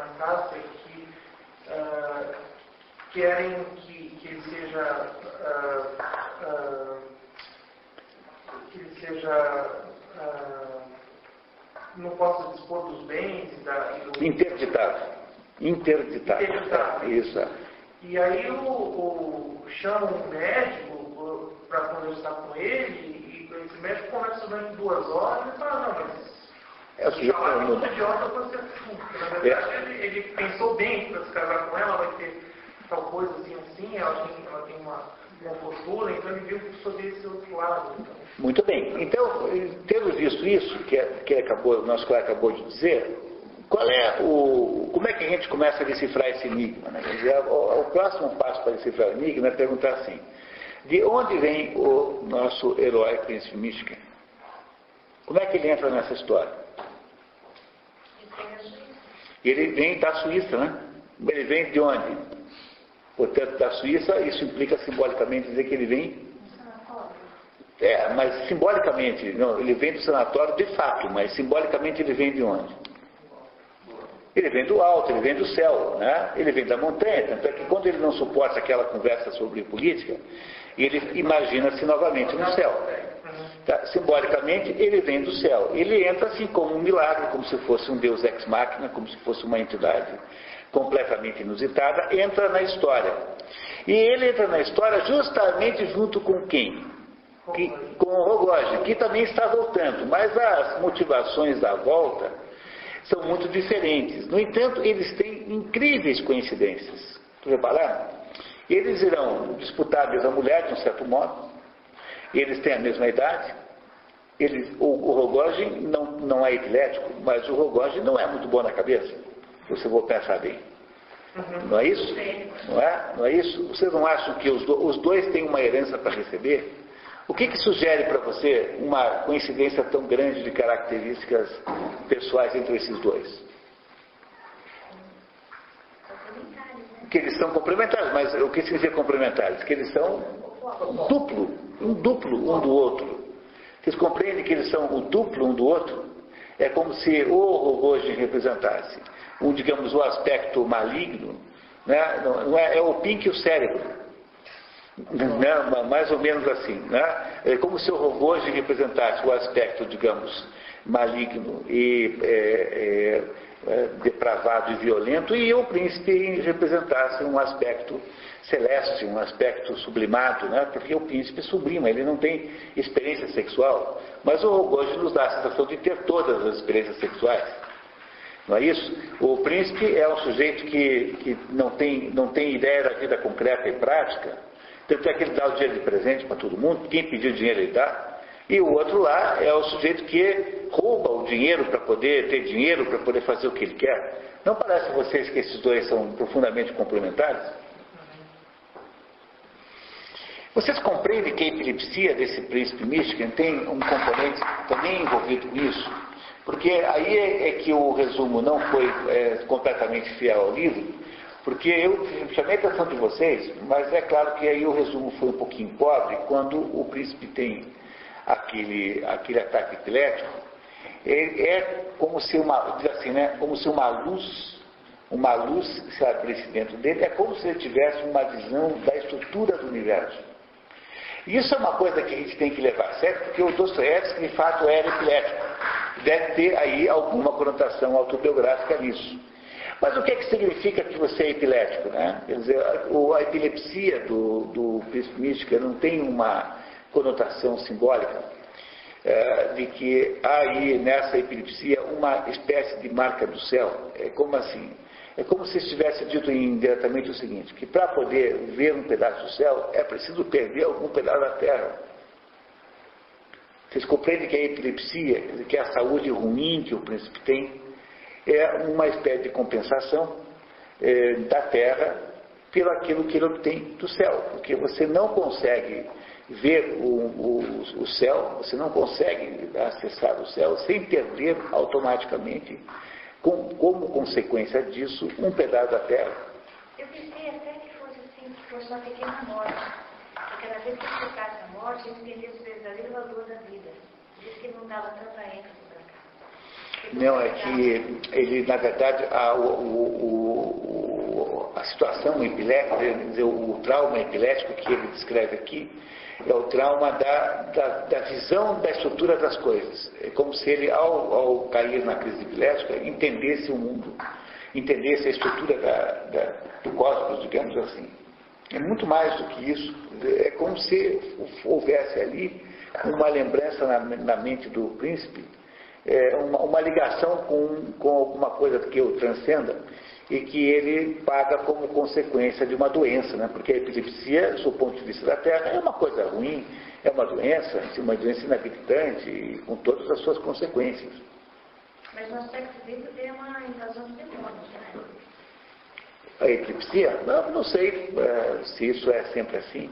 a Cássia, que querem que ele seja não possa dispor dos bens e do... Interditado. Isso. E aí chama um médico para conversar com ele, e esse médico conversa durante 2 horas e fala, não, mas o chamado idiota você na verdade ele pensou bem para se casar com ela, vai ter tal coisa assim, ela tem uma postura, então ele viu sobre esse outro lado. Então. Muito bem. Então, tendo visto isso, o nosso colega acabou de dizer, como é que a gente começa a decifrar esse enigma? Né? Quer dizer, o próximo passo para decifrar o enigma é perguntar assim, de onde vem o nosso herói príncipe Mishkin? Como é que ele entra nessa história? Ele vem da Suíça, né? Ele vem de onde? Portanto, da Suíça, isso implica simbolicamente dizer que ele vem... mas simbolicamente, não, ele vem do sanatório de fato, mas simbolicamente ele vem de onde? Ele vem do alto, ele vem do céu, né? Ele vem da montanha, tanto é que quando ele não suporta aquela conversa sobre política, ele imagina-se novamente no céu. Tá? Simbolicamente, ele vem do céu. Ele entra assim como um milagre, como se fosse um Deus ex machina, como se fosse uma entidade completamente inusitada, entra na história. E ele entra na história justamente junto com quem? Com o Rogojin, que também está voltando, mas as motivações da volta são muito diferentes. No entanto, eles têm incríveis coincidências. Repararam? Eles irão disputar a mesma mulher, de um certo modo, eles têm a mesma idade, o Rogojin não é epilético, mas o Rogojin não é muito bom na cabeça, se você for pensar bem. Não é isso? Não é isso? Vocês não acham que os dois têm uma herança para receber? O que sugere para você uma coincidência tão grande de características pessoais entre esses dois? Que eles são complementares, mas o que significa complementares? Que eles são um duplo um do outro. Vocês compreendem que eles são o duplo um do outro? É como se o Rogojin representasse digamos, o aspecto maligno, né? Não é o Pink e o cérebro. Não, mais ou menos assim, né? É como se o Rogojin representasse o aspecto, digamos, maligno e depravado e violento, e o príncipe representasse um aspecto celeste, um aspecto sublimado, né? Porque o príncipe sublima, ele não tem experiência sexual, mas o Rogojin nos dá a sensação de ter todas as experiências sexuais. Não é isso? O príncipe é um sujeito que não tem ideia da vida concreta e prática, tanto é que ele dá o dinheiro de presente para todo mundo, quem pediu dinheiro ele dá, e o outro lá é o sujeito que rouba o dinheiro para poder ter dinheiro, para poder fazer o que ele quer. Não parece a vocês que esses dois são profundamente complementares? Vocês compreendem que a epilepsia desse príncipe Michigan tem um componente também envolvido nisso? Porque aí é que o resumo não foi completamente fiel ao livro, porque eu chamei a atenção de vocês, mas é claro que aí o resumo foi um pouquinho pobre. Quando o príncipe tem aquele ataque epilético, é como se como se uma luz se abrisse dentro dele, é como se ele tivesse uma visão da estrutura do universo. E isso é uma coisa que a gente tem que levar a sério, porque o Dostoiévski, de fato, era epilético. Deve ter aí alguma conotação autobiográfica nisso. Mas o que é que significa que você é epilético, né? Quer dizer, a epilepsia do príncipe Mística não tem uma conotação simbólica de que há aí nessa epilepsia uma espécie de marca do céu. É como assim? É como se estivesse dito indiretamente o seguinte, que para poder ver um pedaço do céu é preciso perder algum pedaço da terra. Vocês compreendem que a epilepsia, que é a saúde ruim que o príncipe tem, é uma espécie de compensação da terra pelo aquilo que ele obtém do céu. Porque você não consegue ver o céu, você não consegue acessar o céu sem perder automaticamente, como consequência disso, um pedaço da terra. Eu pensei até que fosse assim, que fosse uma pequena morte. Porque cada vez que chegasse a morte, ele entendesse o verdadeiro valor da vida. Por isso que ele não dava tanta ênfase para cá. Não, é que ele, na verdade, a situação epilética, o trauma epilético que ele descreve aqui, é o trauma da visão da estrutura das coisas. É como se ele, ao cair na crise epilética, entendesse o mundo, entendesse a estrutura do cosmos, digamos assim. É muito mais do que isso. É como se houvesse ali uma lembrança na mente do príncipe, uma ligação com alguma coisa que o transcenda e que ele paga como consequência de uma doença, né? Porque a epilepsia, do ponto de vista da Terra, é uma coisa ruim, é uma doença inabilitante e com todas as suas consequências. Mas no aspecto bíblico tem uma invasão de demônios, né? A epilepsia? Não sei se isso é sempre assim.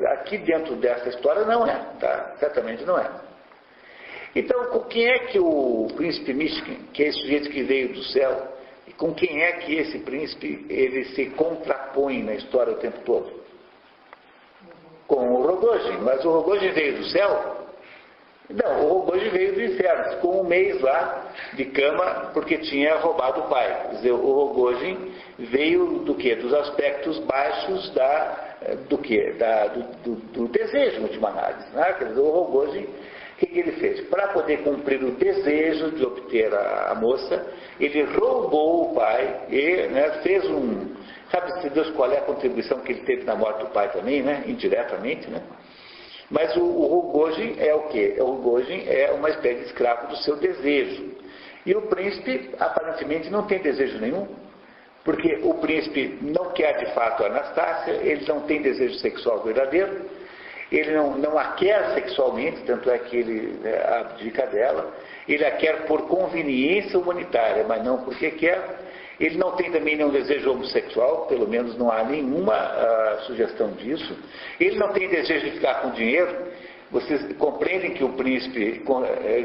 Aqui dentro dessa história não é, tá? Certamente não é. Então, com quem é que o príncipe Michigan, que é esse sujeito que veio do céu, e com quem é que esse príncipe ele se contrapõe na história o tempo todo? Com o Rogojin. Mas o Rogojin veio do céu? Não, o Rogojin veio do inferno. Ficou um mês lá de cama porque tinha roubado o pai. Quer dizer, o Rogojin veio do quê? Dos aspectos baixos do desejo, em última análise. Né? Quer dizer, o Rogojin, o que ele fez? Para poder cumprir o desejo de obter a moça, ele roubou o pai e, né, fez sabe-se Deus qual é a contribuição que ele teve na morte do pai também, né? Indiretamente, né? Mas o Rogojin é o quê? O Rogojin é uma espécie de escravo do seu desejo. E o príncipe, aparentemente, não tem desejo nenhum, porque o príncipe não quer de fato a Anastácia, ele não tem desejo sexual verdadeiro, ele não a quer sexualmente, tanto é que ele abdica dela, ele a quer por conveniência humanitária, mas não porque quer. Ele não tem também nenhum desejo homossexual, pelo menos não há nenhuma sugestão disso. Ele não tem desejo de ficar com dinheiro. Vocês compreendem que o príncipe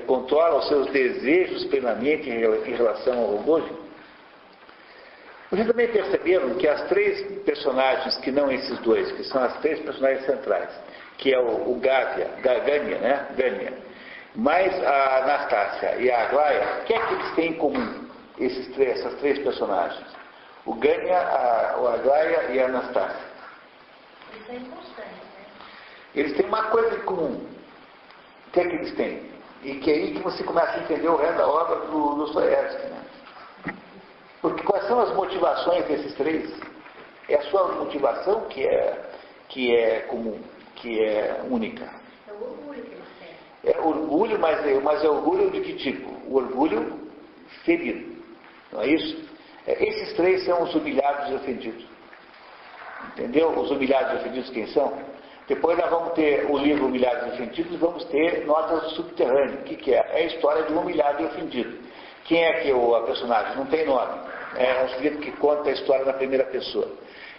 controla os seus desejos plenamente em relação ao Rogojin? Vocês também perceberam que as três personagens, que não esses dois, que são as três personagens centrais, que é o Gania, né? Gania, mais a Anastácia e a Aglaia, o que é que eles têm em comum, essas três personagens? O Gania, a Aglaia e a Anastácia. Isso é inconstante, né? Eles têm uma coisa em comum. O que é que eles têm? E que é aí que você começa a entender o resto da obra do Dostoiévski, né? Porque quais são as motivações desses três? É a sua motivação que é comum, que é única. É o orgulho que eles têm. É orgulho, mas é orgulho de que tipo? O orgulho ferido. Não é isso? Esses três são os humilhados e ofendidos. Entendeu? Os humilhados e ofendidos quem são? Depois nós vamos ter o livro Humilhados e Ofendidos e vamos ter Notas do Subterrâneo. O que é? É a história de um humilhado e ofendido. Quem é que é o personagem? Não tem nome. É um sujeito que conta a história na primeira pessoa.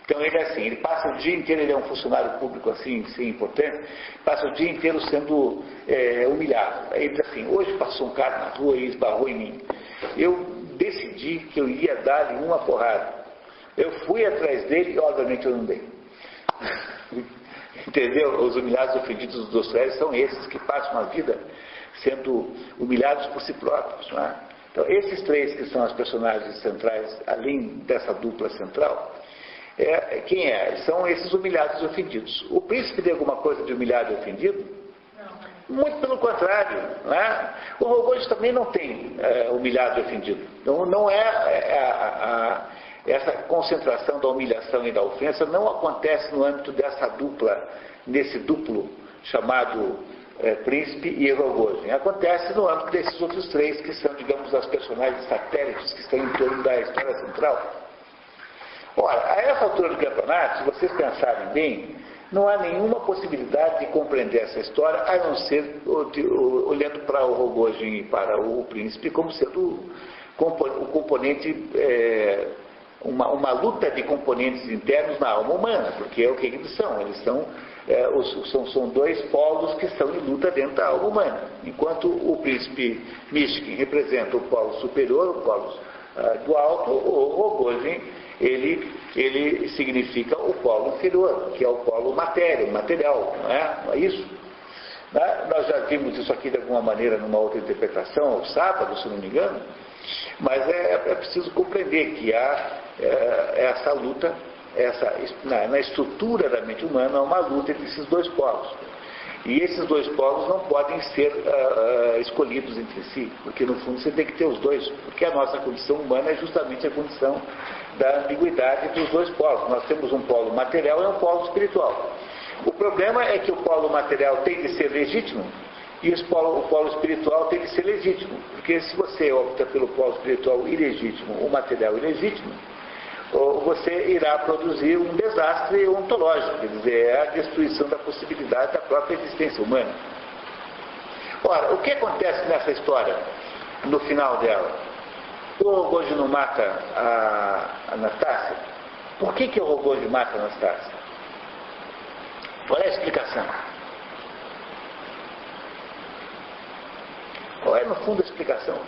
Então ele é assim, ele passa o dia inteiro, ele é um funcionário público assim, sem importância, passa o dia inteiro sendo humilhado. Aí ele diz assim, hoje passou um cara na rua e esbarrou em mim. Eu decidi que eu ia dar-lhe uma porrada. Eu fui atrás dele e obviamente eu não dei. Entendeu? Os humilhados e ofendidos dos Dostoiévski são esses que passam a vida sendo humilhados por si próprios. Não é? Então, esses três que são os personagens centrais, além dessa dupla central, quem é? São esses humilhados e ofendidos. O príncipe tem alguma coisa de humilhado e ofendido? Não. Muito pelo contrário. Não é? O Rogojin também não tem humilhado e ofendido. Não é essa concentração da humilhação e da ofensa não acontece no âmbito dessa dupla, nesse duplo chamado príncipe e Rogojin. Acontece no âmbito desses outros três que são, digamos, as personagens satélites que estão em torno da história central. Ora, a essa altura do campeonato, se vocês pensarem bem, não há nenhuma possibilidade de compreender essa história a não ser olhando para o Rogojin e para o príncipe como sendo o componente, uma luta de componentes internos na alma humana, porque é o que eles são. Eles são dois polos que estão em luta dentro da alma humana. Enquanto o príncipe Mishkin representa o polo superior, o polo do alto, o Rogojin, ele significa o polo inferior, que é o polo matéria, material, não é isso? Nós já vimos isso aqui de alguma maneira numa outra interpretação, ao sábado, se não me engano, mas é preciso compreender que há essa luta, na estrutura da mente humana, há uma luta entre esses dois polos. E esses dois polos não podem ser escolhidos entre si, porque no fundo você tem que ter os dois, porque a nossa condição humana é justamente a condição da ambiguidade dos dois polos. Nós temos um polo material e um polo espiritual. O problema é que o polo material tem que ser legítimo e o polo espiritual tem que ser legítimo, porque se você opta pelo polo espiritual ilegítimo, o material ilegítimo, você irá produzir um desastre ontológico, quer dizer, é a destruição da possibilidade da própria existência humana. Ora, o que acontece nessa história, no final dela? O Rogojin não mata a Anastácia? Por que o Rogojin mata a Anastácia? Qual é a explicação? Qual é, no fundo, a explicação?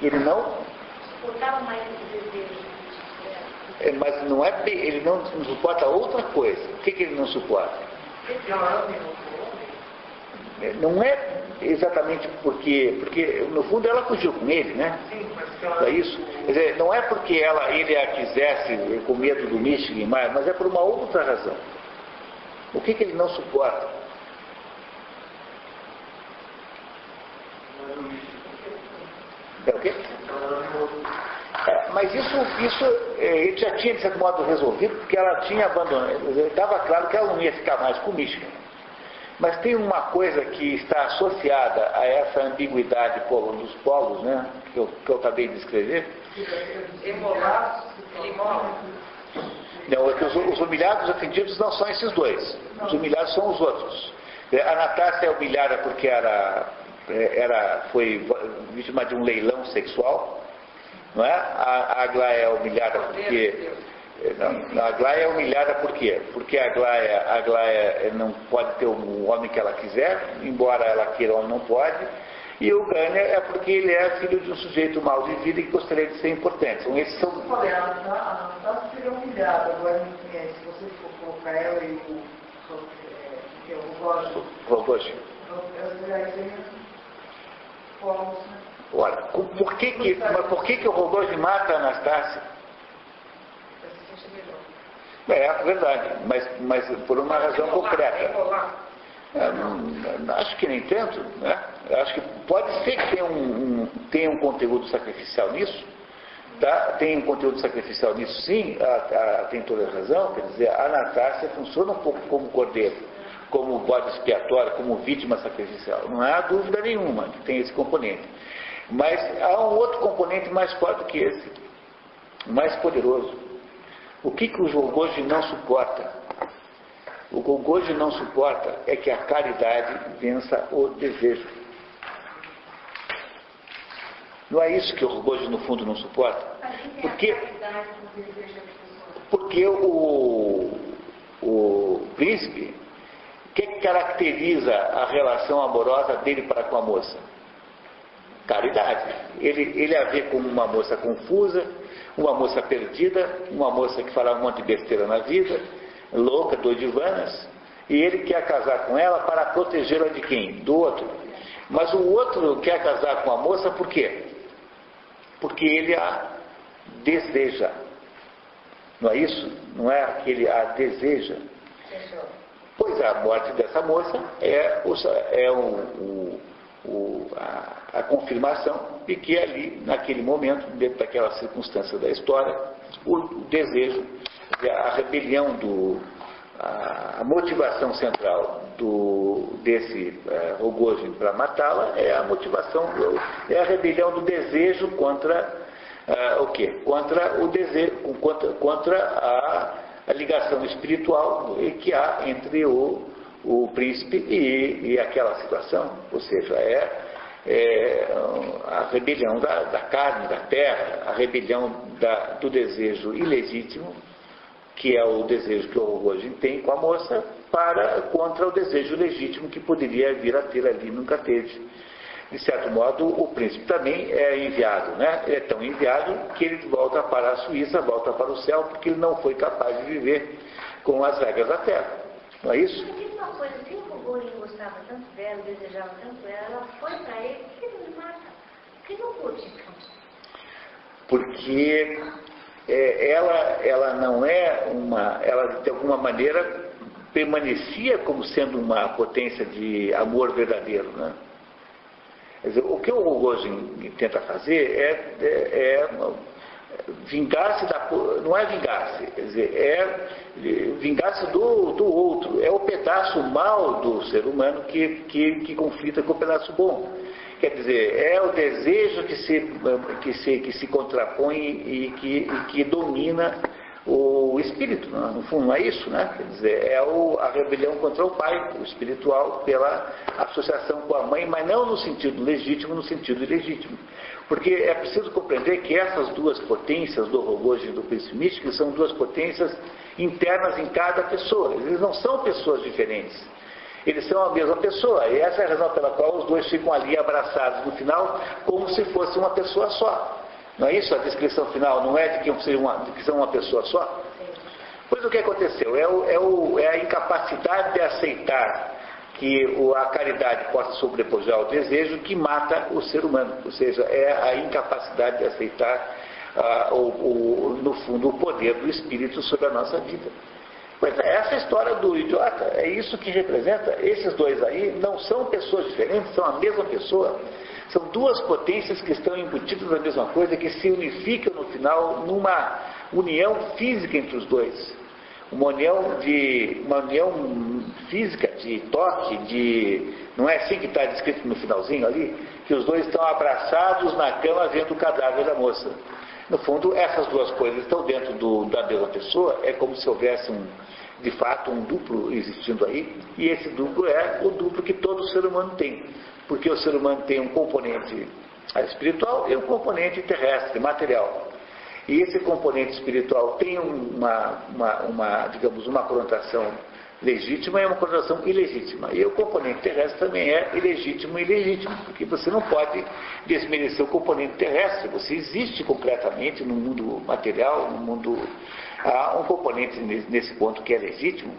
Ele não suportava mais o desejo. Mas não é, ele não suporta outra coisa. O que ele não suporta? Não é exatamente porque no fundo ela fugiu com ele, né? É isso. Quer dizer, não é porque ele a quisesse com medo do Mishkin, mas é por uma outra razão. O que ele não suporta? É o quê? Mas isso ele já tinha, de certo modo, resolvido, porque ela tinha abandonado. Estava claro que ela não ia ficar mais com o Mishkin. Mas tem uma coisa que está associada a essa ambiguidade dos polos, né, que eu acabei de escrever. Não, é que os humilhados ofendidos não são esses dois. Os humilhados são os outros. A Anastácia é humilhada porque foi vítima de um leilão sexual, não é? A Aglaia é humilhada porque... Não, a Aglaia é humilhada por quê? Porque a Aglaia não pode ter o homem que ela quiser, embora ela queira, o homem não pode. E o Gânia é porque ele é filho de um sujeito mal de vida e que gostaria de ser importante. Então, esses são... Eu falei, a Anastácia seria humilhada, agora se você for colocar ela e o Rogojin. Olha, por que o Rogojin mata a Anastácia? É verdade, mas por uma razão concreta. Acho que nem tanto, né? Acho que pode ser que tenha um conteúdo sacrificial nisso, tá? Tem um conteúdo sacrificial nisso, sim, tem toda a razão. Quer dizer, a Anastácia funciona um pouco como cordeiro, como bode expiatório, como vítima sacrificial. Não há dúvida nenhuma que tem esse componente. Mas há um outro componente mais forte que esse, mais poderoso. O que o Gogôji não suporta? O Gogôji não suporta é que a caridade vença o desejo. Não é isso que o Gogôji no fundo não suporta? Porque o príncipe, o que caracteriza a relação amorosa dele para com a moça? Caridade. Ele a vê como uma moça confusa, uma moça perdida, uma moça que fará um monte de besteira na vida, louca, doidivanas, e ele quer casar com ela para protegê-la de quem? Do outro. Mas o outro quer casar com a moça por quê? Porque ele a deseja. Não é isso? Não é que ele a deseja? Pois a morte dessa moça é a confirmação de que ali, naquele momento, dentro daquela circunstância da história, o desejo, a rebelião, a motivação central desse Rogojin para matá-la é a motivação, é a rebelião do desejo contra o quê? Contra o desejo, contra a ligação espiritual que há entre o príncipe e aquela situação. Ou seja, a rebelião da carne, da terra, a rebelião do desejo ilegítimo, que é o desejo que o Rogojin tem com a moça, contra o desejo legítimo que poderia vir a ter ali, nunca teve. De certo modo, o príncipe também é enviado, né? Ele é tão enviado que ele volta para a Suíça, volta para o céu, porque ele não foi capaz de viver com as regras da terra. Não é isso? Mas diz uma coisa, se o Rogojin gostava tanto dela, desejava tanto dela, ela foi para ele, por que ele não mata? Por que não curte? Porque ela não é ela de alguma maneira permanecia como sendo uma potência de amor verdadeiro, né? Quer dizer, o que o Rogojin tenta fazer é vingar-se não é vingar-se, quer dizer, é vingar-se do outro, é o pedaço mal do ser humano que conflita com o pedaço bom. Quer dizer, é o desejo que se contrapõe e que domina o espírito, no fundo, não é isso, né? Quer dizer, é a rebelião contra o pai, o espiritual, pela associação com a mãe, mas não no sentido legítimo, no sentido ilegítimo. Porque é preciso compreender que essas duas potências do Rogojin e do príncipe místico são duas potências internas em cada pessoa. Eles não são pessoas diferentes. Eles são a mesma pessoa, e essa é a razão pela qual os dois ficam ali abraçados no final, como se fosse uma pessoa só. Não é isso? A descrição final não é de que são uma pessoa só? Pois o que aconteceu? É a incapacidade de aceitar que a caridade possa sobrepujar o desejo que mata o ser humano. Ou seja, é a incapacidade de aceitar, no fundo, o poder do espírito sobre a nossa vida. Pois é, essa história do idiota, é isso que representa. Esses dois aí não são pessoas diferentes, são a mesma pessoa. São duas potências que estão embutidas na mesma coisa, que se unificam no final numa união física entre os dois. Uma união física, de toque, não é assim que está descrito no finalzinho ali? Que os dois estão abraçados na cama vendo o cadáver da moça. No fundo, essas duas coisas estão dentro da mesma pessoa, é como se houvesse de fato um duplo existindo aí, e esse duplo é o duplo que todo ser humano tem, porque o ser humano tem um componente espiritual e um componente terrestre, material. E esse componente espiritual tem digamos, uma conotação legítima e uma conotação ilegítima. E o componente terrestre também é ilegítimo e ilegítimo, porque você não pode desmerecer o componente terrestre. Você existe concretamente no mundo material, no mundo... Há um componente nesse ponto que é legítimo,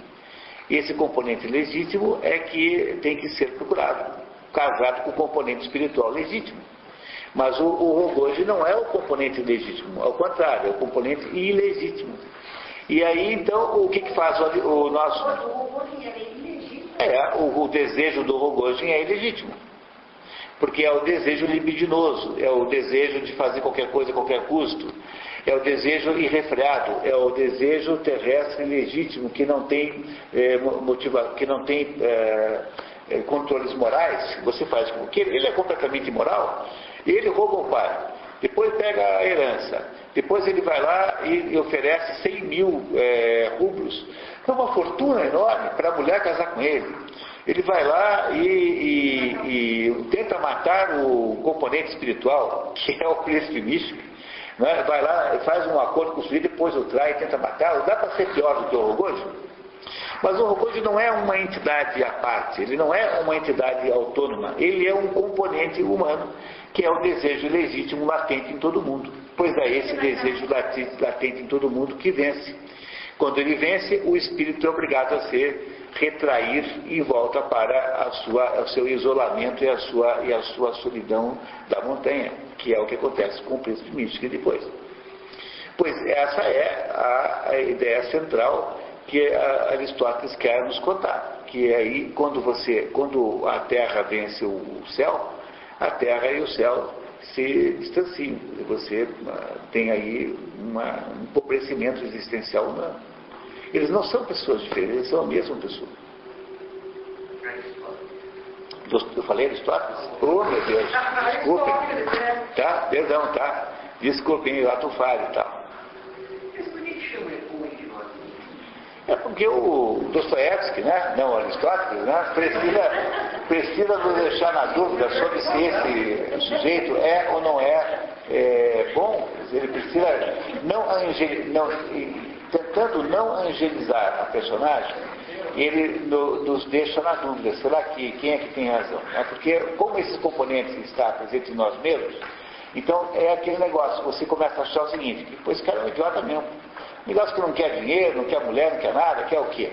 e esse componente legítimo é que tem que ser procurado, casado com o componente espiritual legítimo. Mas o Rogojin não é o componente legítimo, ao contrário, é o componente ilegítimo. E aí, então, o que faz o nosso... O Rogojin é ilegítimo. O desejo do Rogojin é ilegítimo. Porque é o desejo libidinoso, é o desejo de fazer qualquer coisa a qualquer custo, é o desejo irrefreado, é o desejo terrestre legítimo que não tem controles morais. Você faz porque ele é completamente imoral. Ele rouba o pai, depois pega a herança, depois ele vai lá e oferece 100 mil rublos. É uma fortuna enorme para a mulher casar com ele. Ele vai lá e tenta matar o componente espiritual, que é o príncipe místico. Né? Vai lá, faz um acordo com o sujeito, depois o trai e tenta matá-lo. Dá para ser pior do que o Rogojin? Mas o Rogojin não é uma entidade à parte, ele não é uma entidade autônoma. Ele é um componente humano, que é o desejo legítimo latente em todo mundo. Pois é esse desejo latente em todo mundo que vence. Quando ele vence, o espírito é obrigado a se retrair e volta para o seu isolamento e a sua solidão da montanha, que é o que acontece com o príncipe místico depois. Pois essa é a ideia central que Aristóteles quer nos contar, que é aí quando a Terra vence o céu, a Terra e o céu se distanciam. Você tem aí um empobrecimento existencial humano. Eles não são pessoas diferentes, eles são a mesma pessoa. Eu falei Aristóteles? Oh, meu Deus, desculpe. Tá, perdão, tá. Desculpem, eu atufado e tal. Mas por que chama o É porque o Dostoiévski, né, não Aristóteles, né, precisa nos deixar na dúvida sobre se esse sujeito é ou não é bom. Ele precisa tentando não angelizar a personagem, ele nos deixa na dúvida. Será que quem é que tem razão? Porque como esses componentes estão presentes em nós mesmos, então é aquele negócio, você começa a achar o seguinte, que esse cara é um idiota mesmo. Um negócio que não quer dinheiro, não quer mulher, não quer nada, quer o quê?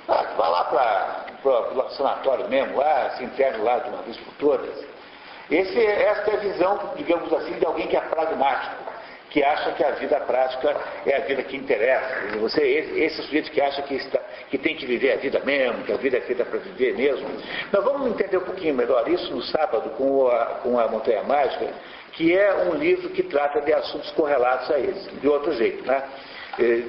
Vai lá para o sanatório mesmo, lá, se interna lá de uma vez por todas. Esta é a visão, digamos assim, de alguém que é pragmático, que acha que a vida prática é a vida que interessa. Esse sujeito que acha que tem que viver a vida mesmo, que a vida é feita para viver mesmo. Nós vamos entender um pouquinho melhor isso no sábado com a Montanha Mágica, que é um livro que trata de assuntos correlatos a esse, de outro jeito, né?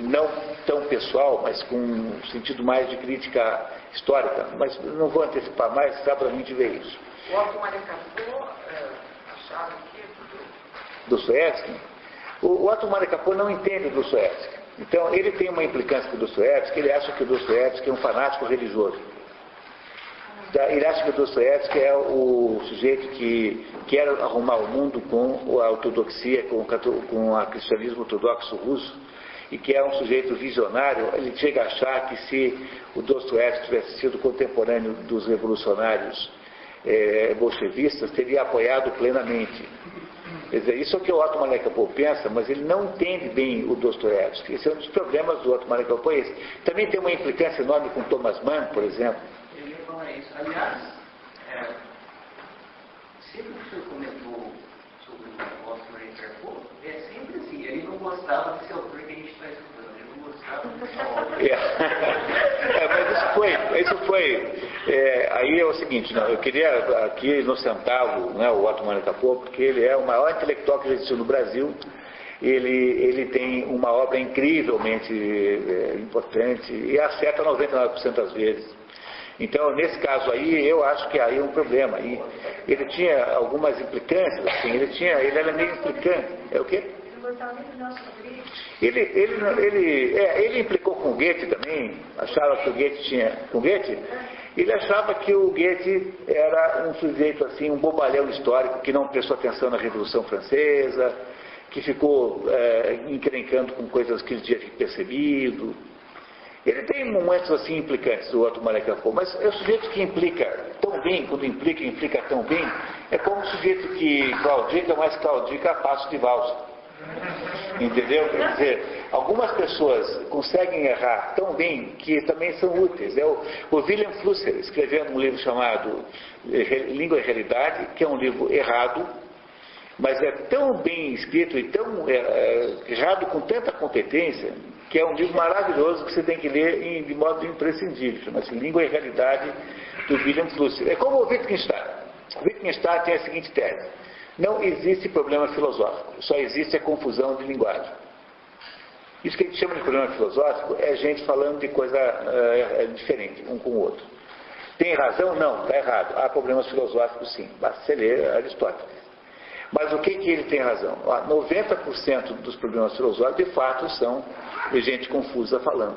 Não tão pessoal, mas com um sentido mais de crítica histórica. Mas não vou antecipar mais, sábado a gente vê isso. O Otto Maracapô achava que... Dostoiévski? O Otto Maracapô não entende o Dostoiévski. Então, ele tem uma implicância com o Dostoiévski, ele acha que o Dostoiévski é um fanático religioso. Ele acha que o Dostoiévski é o sujeito que quer arrumar o mundo com a ortodoxia, com o cristianismo ortodoxo russo, e que é um sujeito visionário. Ele chega a achar que se o Dostoiévski tivesse sido contemporâneo dos revolucionários bolchevistas, teria apoiado plenamente. Quer dizer, isso é o que o Otto Maracapô pensa, mas ele não entende bem o Dostoiévski. Esse é um dos problemas do Otto Maracapô. Também tem uma implicância enorme com Thomas Mann, por exemplo. Eu ia falar isso. Aliás, sempre que o senhor comentou sobre o Otto Maracapô, é sempre assim, ele não gostava desse autor que a gente está estudando, ele não gostava dessa obra. Mas isso foi aí é o seguinte, não, eu queria aqui inocentá-lo, né, o Otto Maracapô, porque ele é o maior intelectual que já existiu no Brasil. Ele tem uma obra incrivelmente importante e acerta 99% das vezes. Então, nesse caso aí, eu acho que aí é um problema. E ele tinha algumas implicâncias, assim, ele era meio implicante. É o quê? Ele implicou com o Goethe também, achava que o Goethe tinha... Com o Goethe? Ele achava que o Goethe era um sujeito assim, um bobalhão histórico, que não prestou atenção na Revolução Francesa, que ficou encrencando com coisas que ele tinha percebido. Ele tem momentos assim implicantes, o Otto Maracapô, mas é o sujeito que implica tão bem, quando implica tão bem, é como o sujeito que claudica, mas claudica a passo de valsa. Entendeu? Quer dizer, algumas pessoas conseguem errar tão bem que também são úteis. O William Flusser escreveu um livro chamado Língua e Realidade, que é um livro errado, mas é tão bem escrito e tão errado com tanta competência que é um livro maravilhoso que você tem que ler de modo imprescindível. Chama-se Língua e Realidade, do William Flusser. É como o Wittgenstein. O Wittgenstein tem a seguinte tese: não existe problema filosófico, só existe a confusão de linguagem. Isso que a gente chama de problema filosófico é gente falando de coisa diferente, um com o outro. Tem razão? Não, está errado. Há problemas filosóficos, sim. Basta você ler Aristóteles. Mas o que ele tem razão? 90% dos problemas filosóficos, de fato, são de gente confusa falando.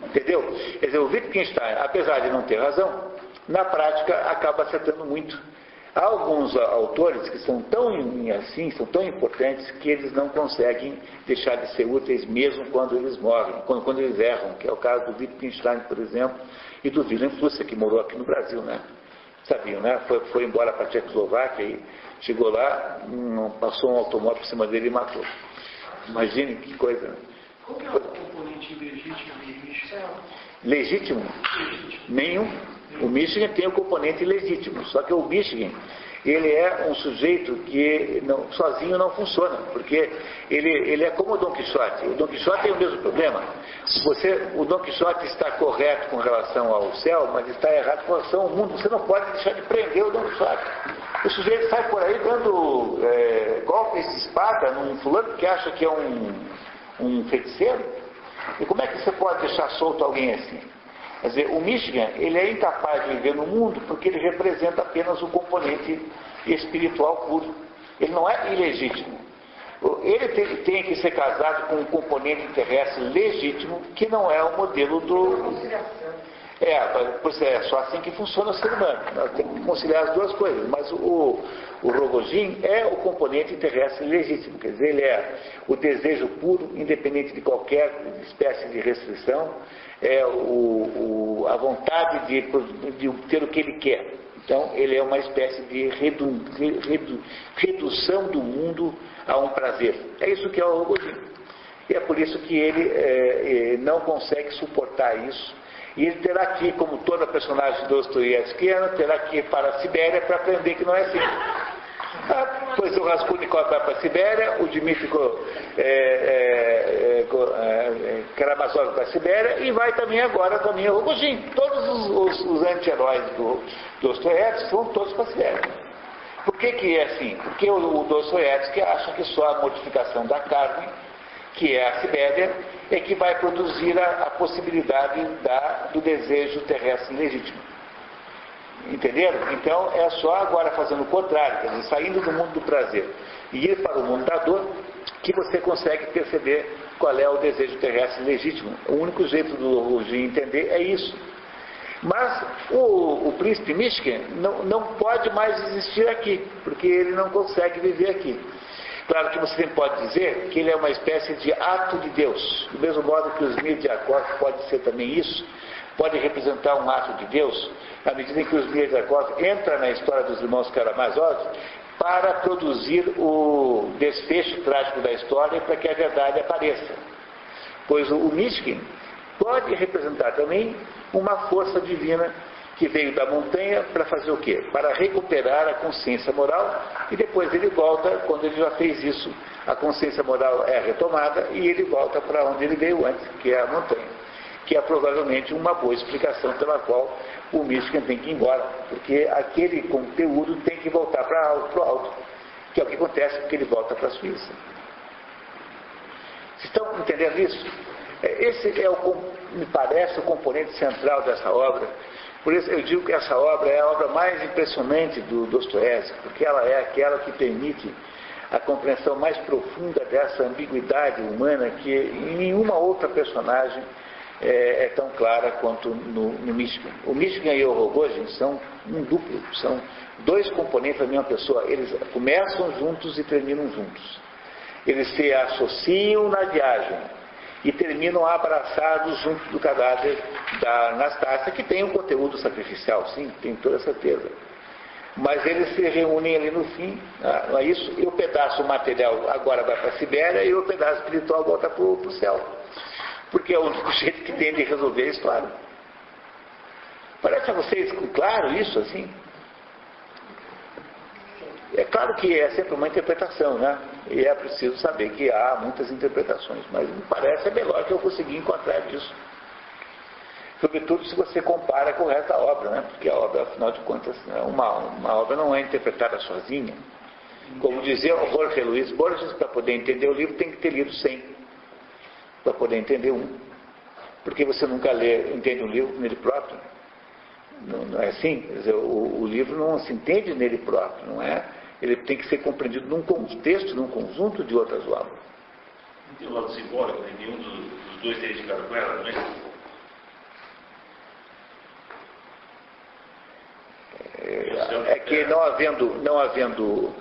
Entendeu? Quer dizer, o Wittgenstein, apesar de não ter razão, na prática acaba acertando muito. Há alguns autores que são tão assim, são tão importantes, que eles não conseguem deixar de ser úteis mesmo quando eles morrem, quando eles erram, que é o caso do Wittgenstein, por exemplo, e do Wilhelm Flusser, que morou aqui no Brasil, né? Sabiam, né? Foi embora para a Tchecoslováquia e chegou lá, passou um automóvel por cima dele e matou. Imagine que coisa. Qual que é o componente legítimo do Michigan? Legítimo? Nenhum. O Michigan tem o componente legítimo, só que o Michigan, ele é um sujeito que sozinho não funciona, porque ele é como o Dom Quixote. O Dom Quixote tem o mesmo problema. O Dom Quixote está correto com relação ao céu, mas está errado com relação ao mundo. Você não pode deixar de prender o Dom Quixote. O sujeito sai por aí dando golpes de espada num fulano que acha que é um feiticeiro. E como é que você pode deixar solto alguém assim? Quer dizer, o Michigan, ele é incapaz de viver no mundo porque ele representa apenas o componente espiritual puro. Ele não é ilegítimo. Ele tem que ser casado com um componente terrestre legítimo, que não é o modelo do... É só assim que funciona o ser humano. Nós temos que conciliar as duas coisas. Mas o Rogojin é o componente terrestre legítimo. Quer dizer, ele é o desejo puro, independente de qualquer espécie de restrição. É a vontade de ter o que ele quer. Então, ele é uma espécie de redução do mundo a um prazer. É isso que é o Rogojin. E é por isso que ele não consegue suportar isso. E ele terá que, como toda personagem dostoiévskiana, terá que ir para a Sibéria para aprender que não é assim. Pois o Raskolnikov vai para a Sibéria, o Dmitry Karamazov para a Sibéria, e vai também agora também o Rogojin. Todos os anti-heróis do Dostoiévski vão todos para a Sibéria. Por que é assim? Porque o Dostoiévski acha que só a mortificação da carne, que é a Sibéria, é que vai produzir a possibilidade do desejo terrestre legítimo. Entenderam? Então é só agora fazendo o contrário, quer dizer, saindo do mundo do prazer e ir para o mundo da dor, que você consegue perceber qual é o desejo terrestre legítimo. O único jeito do Rogojin entender é isso. Mas o príncipe Michigan não pode mais existir aqui, porque ele não consegue viver aqui. Claro que você pode dizer que ele é uma espécie de ato de Deus, do mesmo modo que os Smirdyakov pode ser também isso, pode representar um ato de Deus, na medida em que os Smirdyakov entra na história dos irmãos Karamazov para produzir o desfecho trágico da história para que a verdade apareça. Pois o Michigan pode representar também uma força divina que veio da montanha para fazer o quê? Para recuperar a consciência moral, e depois ele volta, quando ele já fez isso, a consciência moral é retomada e ele volta para onde ele veio antes, que é a montanha, que é provavelmente uma boa explicação pela qual o Michigan tem que ir embora, porque aquele conteúdo tem que voltar para o alto, que é o que acontece porque ele volta para a Suíça. Vocês estão entendendo isso? Esse me parece, o componente central dessa obra. Por isso eu digo que essa obra é a obra mais impressionante do Dostoiévski, porque ela é aquela que permite a compreensão mais profunda dessa ambiguidade humana que em nenhuma outra personagem é tão clara quanto no Michigan. O Michigan e o Rogojin são um duplo, são dois componentes da mesma pessoa. Eles começam juntos e terminam juntos. Eles se associam na viagem e terminam abraçados junto do cadáver da Anastácia, que tem um conteúdo sacrificial, sim, tem toda certeza. Mas eles se reúnem ali no fim, não é isso? E o pedaço material agora vai para a Sibéria e o pedaço espiritual volta para o céu. Porque é o único jeito que tem de resolver a história. Parece a vocês claro isso, assim? É claro que é sempre uma interpretação, né? E é preciso saber que há muitas interpretações, mas me parece a melhor que eu consegui encontrar disso. Sobretudo se você compara com o resto da obra, né? Porque a obra, afinal de contas, uma obra não é interpretada sozinha. Como dizia o Jorge Luis Borges, para poder entender o livro tem que ter lido 100, para poder entender um. Porque você nunca entende um livro nele próprio. Não é assim? Quer dizer, o livro não se entende nele próprio, não é? Ele tem que ser compreendido num contexto, num conjunto de outras obras. Não tem o lado simbólico, né? Nenhum dos dois tem indicado com ela, não é? É que não havendo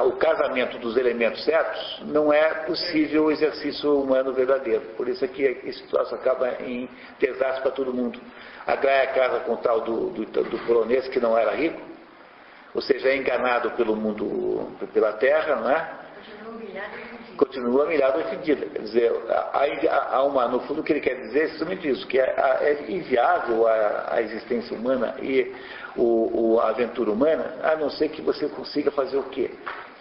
o casamento dos elementos certos, não é possível o exercício humano verdadeiro. Por isso é que esse troço acaba em desastre para todo mundo. A Gaia casa com o tal do polonês que não era rico, ou seja, é enganado pelo mundo, pela terra, não é? Continua humilhado e fedido. Quer dizer, no fundo o que ele quer dizer é exatamente isso, que é inviável a existência humana e a aventura humana, a não ser que você consiga fazer o quê?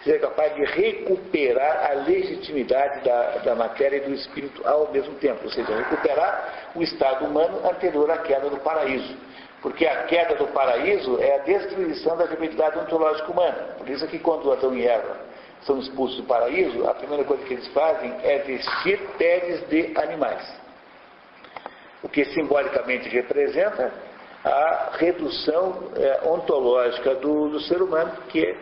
Seja capaz de recuperar a legitimidade da matéria e do espírito ao mesmo tempo, ou seja, recuperar o estado humano anterior à queda do paraíso. Porque a queda do paraíso é a destruição da liberdade ontológica humana. Por isso é que quando Adão e Eva são expulsos do paraíso, a primeira coisa que eles fazem é vestir peles de animais. O que simbolicamente representa a redução ontológica do ser humano, que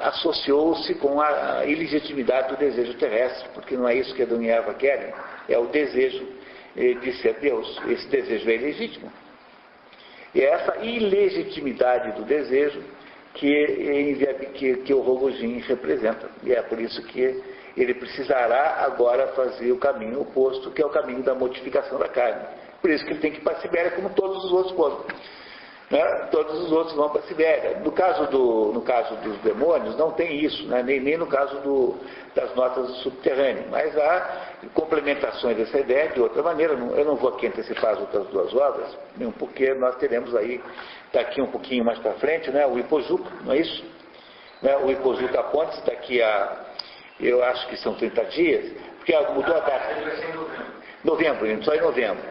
associou-se com a ilegitimidade do desejo terrestre, porque não é isso que Adão e Eva querem, é o desejo de ser Deus. Esse desejo é ilegítimo. E é essa ilegitimidade do desejo que o Rogojin representa. E é por isso que ele precisará agora fazer o caminho oposto, que é o caminho da mortificação da carne. Por isso que ele tem que ir para a Sibéria, como todos os outros foram. Né? Todos os outros vão para a Sibéria. No caso dos demônios, não tem isso, né? nem no caso das notas do subterrâneo. Mas há complementações dessa ideia de outra maneira. Eu não vou aqui antecipar as outras duas obras, mesmo porque nós teremos aí, daqui um pouquinho mais para frente, né? O Ipojuca, não é isso? Né? O Ipojuca Pontes, daqui eu acho que são 30 dias, porque mudou a data. Novembro, só em novembro.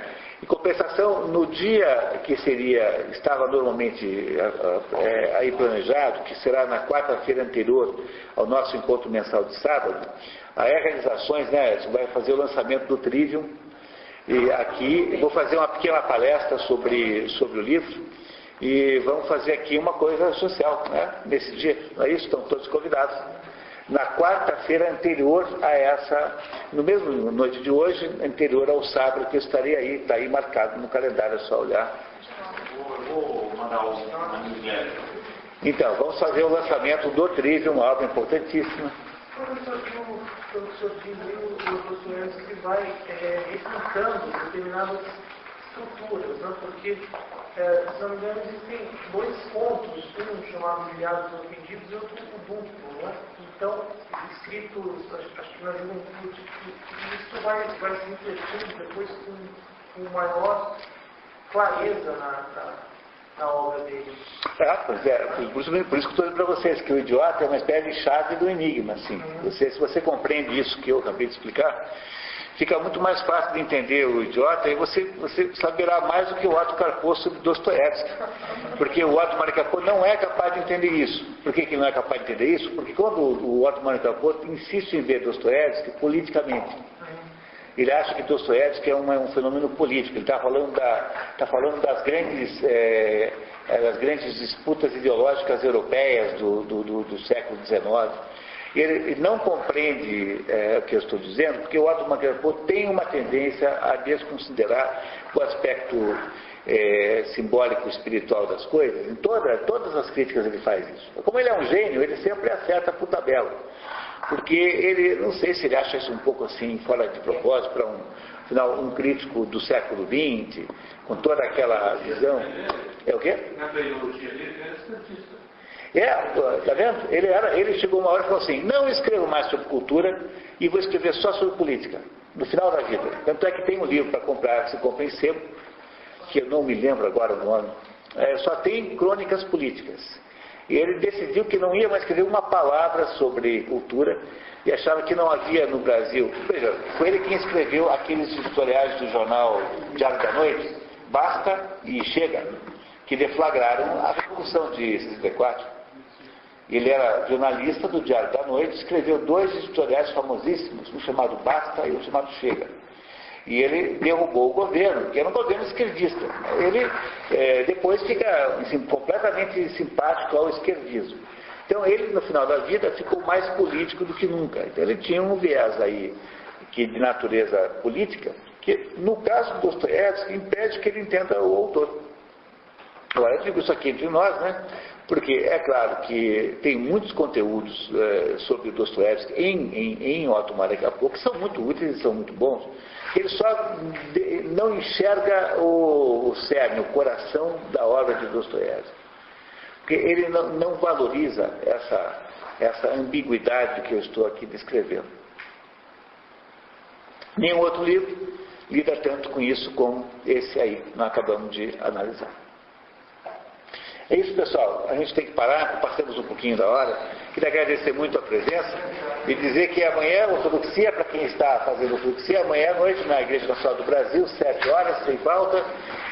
Em compensação, no dia que estava normalmente aí planejado, que será na quarta-feira anterior ao nosso encontro mensal de sábado, a Realizações, né, vai fazer o lançamento do Trivium, e aqui eu vou fazer uma pequena palestra sobre o livro, e vamos fazer aqui uma coisa social, né, nesse dia, não é isso? Estão todos convidados. Na quarta-feira anterior a essa, no mesmo noite de hoje, anterior ao sábado, que eu estarei aí, está aí marcado no calendário, é só olhar. Eu vou mandar na newsletter. Então, vamos fazer o lançamento do Trivium, uma obra importantíssima. Pelo seu livro, o Dostoiévski vai explicando determinadas estruturas, né? Porque, se não me engano, existem dois pontos, um chamado Milhares de Ofendidos e outro o duplo, né? Então, escritos, acho que na juventude, isso vai se refletindo depois com maior clareza na obra dele. Pois é, por isso que eu estou dizendo para vocês que o idiota é uma espécie de chave do enigma, assim. Se você compreende isso que eu acabei de explicar, fica muito mais fácil de entender o idiota e você saberá mais do que o Otto Karpo sobre Dostoiévski. Porque o Otto Marikapô não é capaz de entender isso. Por que ele não é capaz de entender isso? Porque quando o Otto Marikapô insiste em ver Dostoiévski politicamente, ele acha que Dostoiévski é um fenômeno político. Ele está falando das grandes disputas ideológicas europeias do século XIX. Ele não compreende o que eu estou dizendo, porque o Otto Marikapô tem uma tendência a desconsiderar o aspecto simbólico espiritual das coisas. Em todas as críticas ele faz isso. Como ele é um gênio, ele sempre acerta por tabela. Porque ele, não sei se ele acha isso um pouco assim, fora de propósito, para um crítico do século XX, com toda aquela visão. É o quê? Na ideologia dele, ele é cientista. Tá vendo? Ele chegou uma hora e falou assim, não escrevo mais sobre cultura e vou escrever só sobre política, no final da vida. Tanto é que tem um livro para comprar, que se compra em sebo, que eu não me lembro agora o nome, só tem crônicas políticas. E ele decidiu que não ia mais escrever uma palavra sobre cultura e achava que não havia no Brasil. Veja, foi ele quem escreveu aqueles editoriais do jornal Diário da Noite, Basta e Chega, que deflagraram a Revolução de 64. Ele era jornalista do Diário da Noite, escreveu 2 editoriais famosíssimos, um chamado Basta e um chamado Chega. E ele derrubou o governo, que era um governo esquerdista. Ele depois fica assim, completamente simpático ao esquerdismo. Então ele, no final da vida, ficou mais político do que nunca. Então ele tinha um viés aí de natureza política, que no caso do Dostoiévski impede que ele entenda o autor. Agora, eu digo isso aqui entre nós, né? Porque é claro que tem muitos conteúdos sobre Dostoiévski em Otto Maria-Capô, que são muito úteis e são muito bons. Ele só não enxerga o cerne, o coração da obra de Dostoiévski. Porque ele não valoriza essa ambiguidade que eu estou aqui descrevendo. Nenhum outro livro lida tanto com isso como esse aí, que nós acabamos de analisar. É isso, pessoal. A gente tem que parar, passamos um pouquinho da hora. Queria agradecer muito a presença e dizer que amanhã, ortodoxia, para quem está fazendo ortodoxia, amanhã à noite na Igreja Nacional do Brasil, 7 horas, sem falta,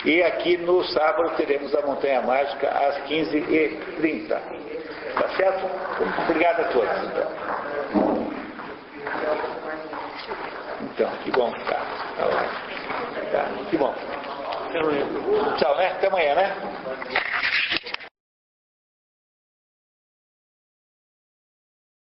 e aqui no sábado teremos a Montanha Mágica às 15h30. Tá certo? Obrigado a todos. Então, que bom. Tá, que bom. Tchau, né? Até amanhã, né?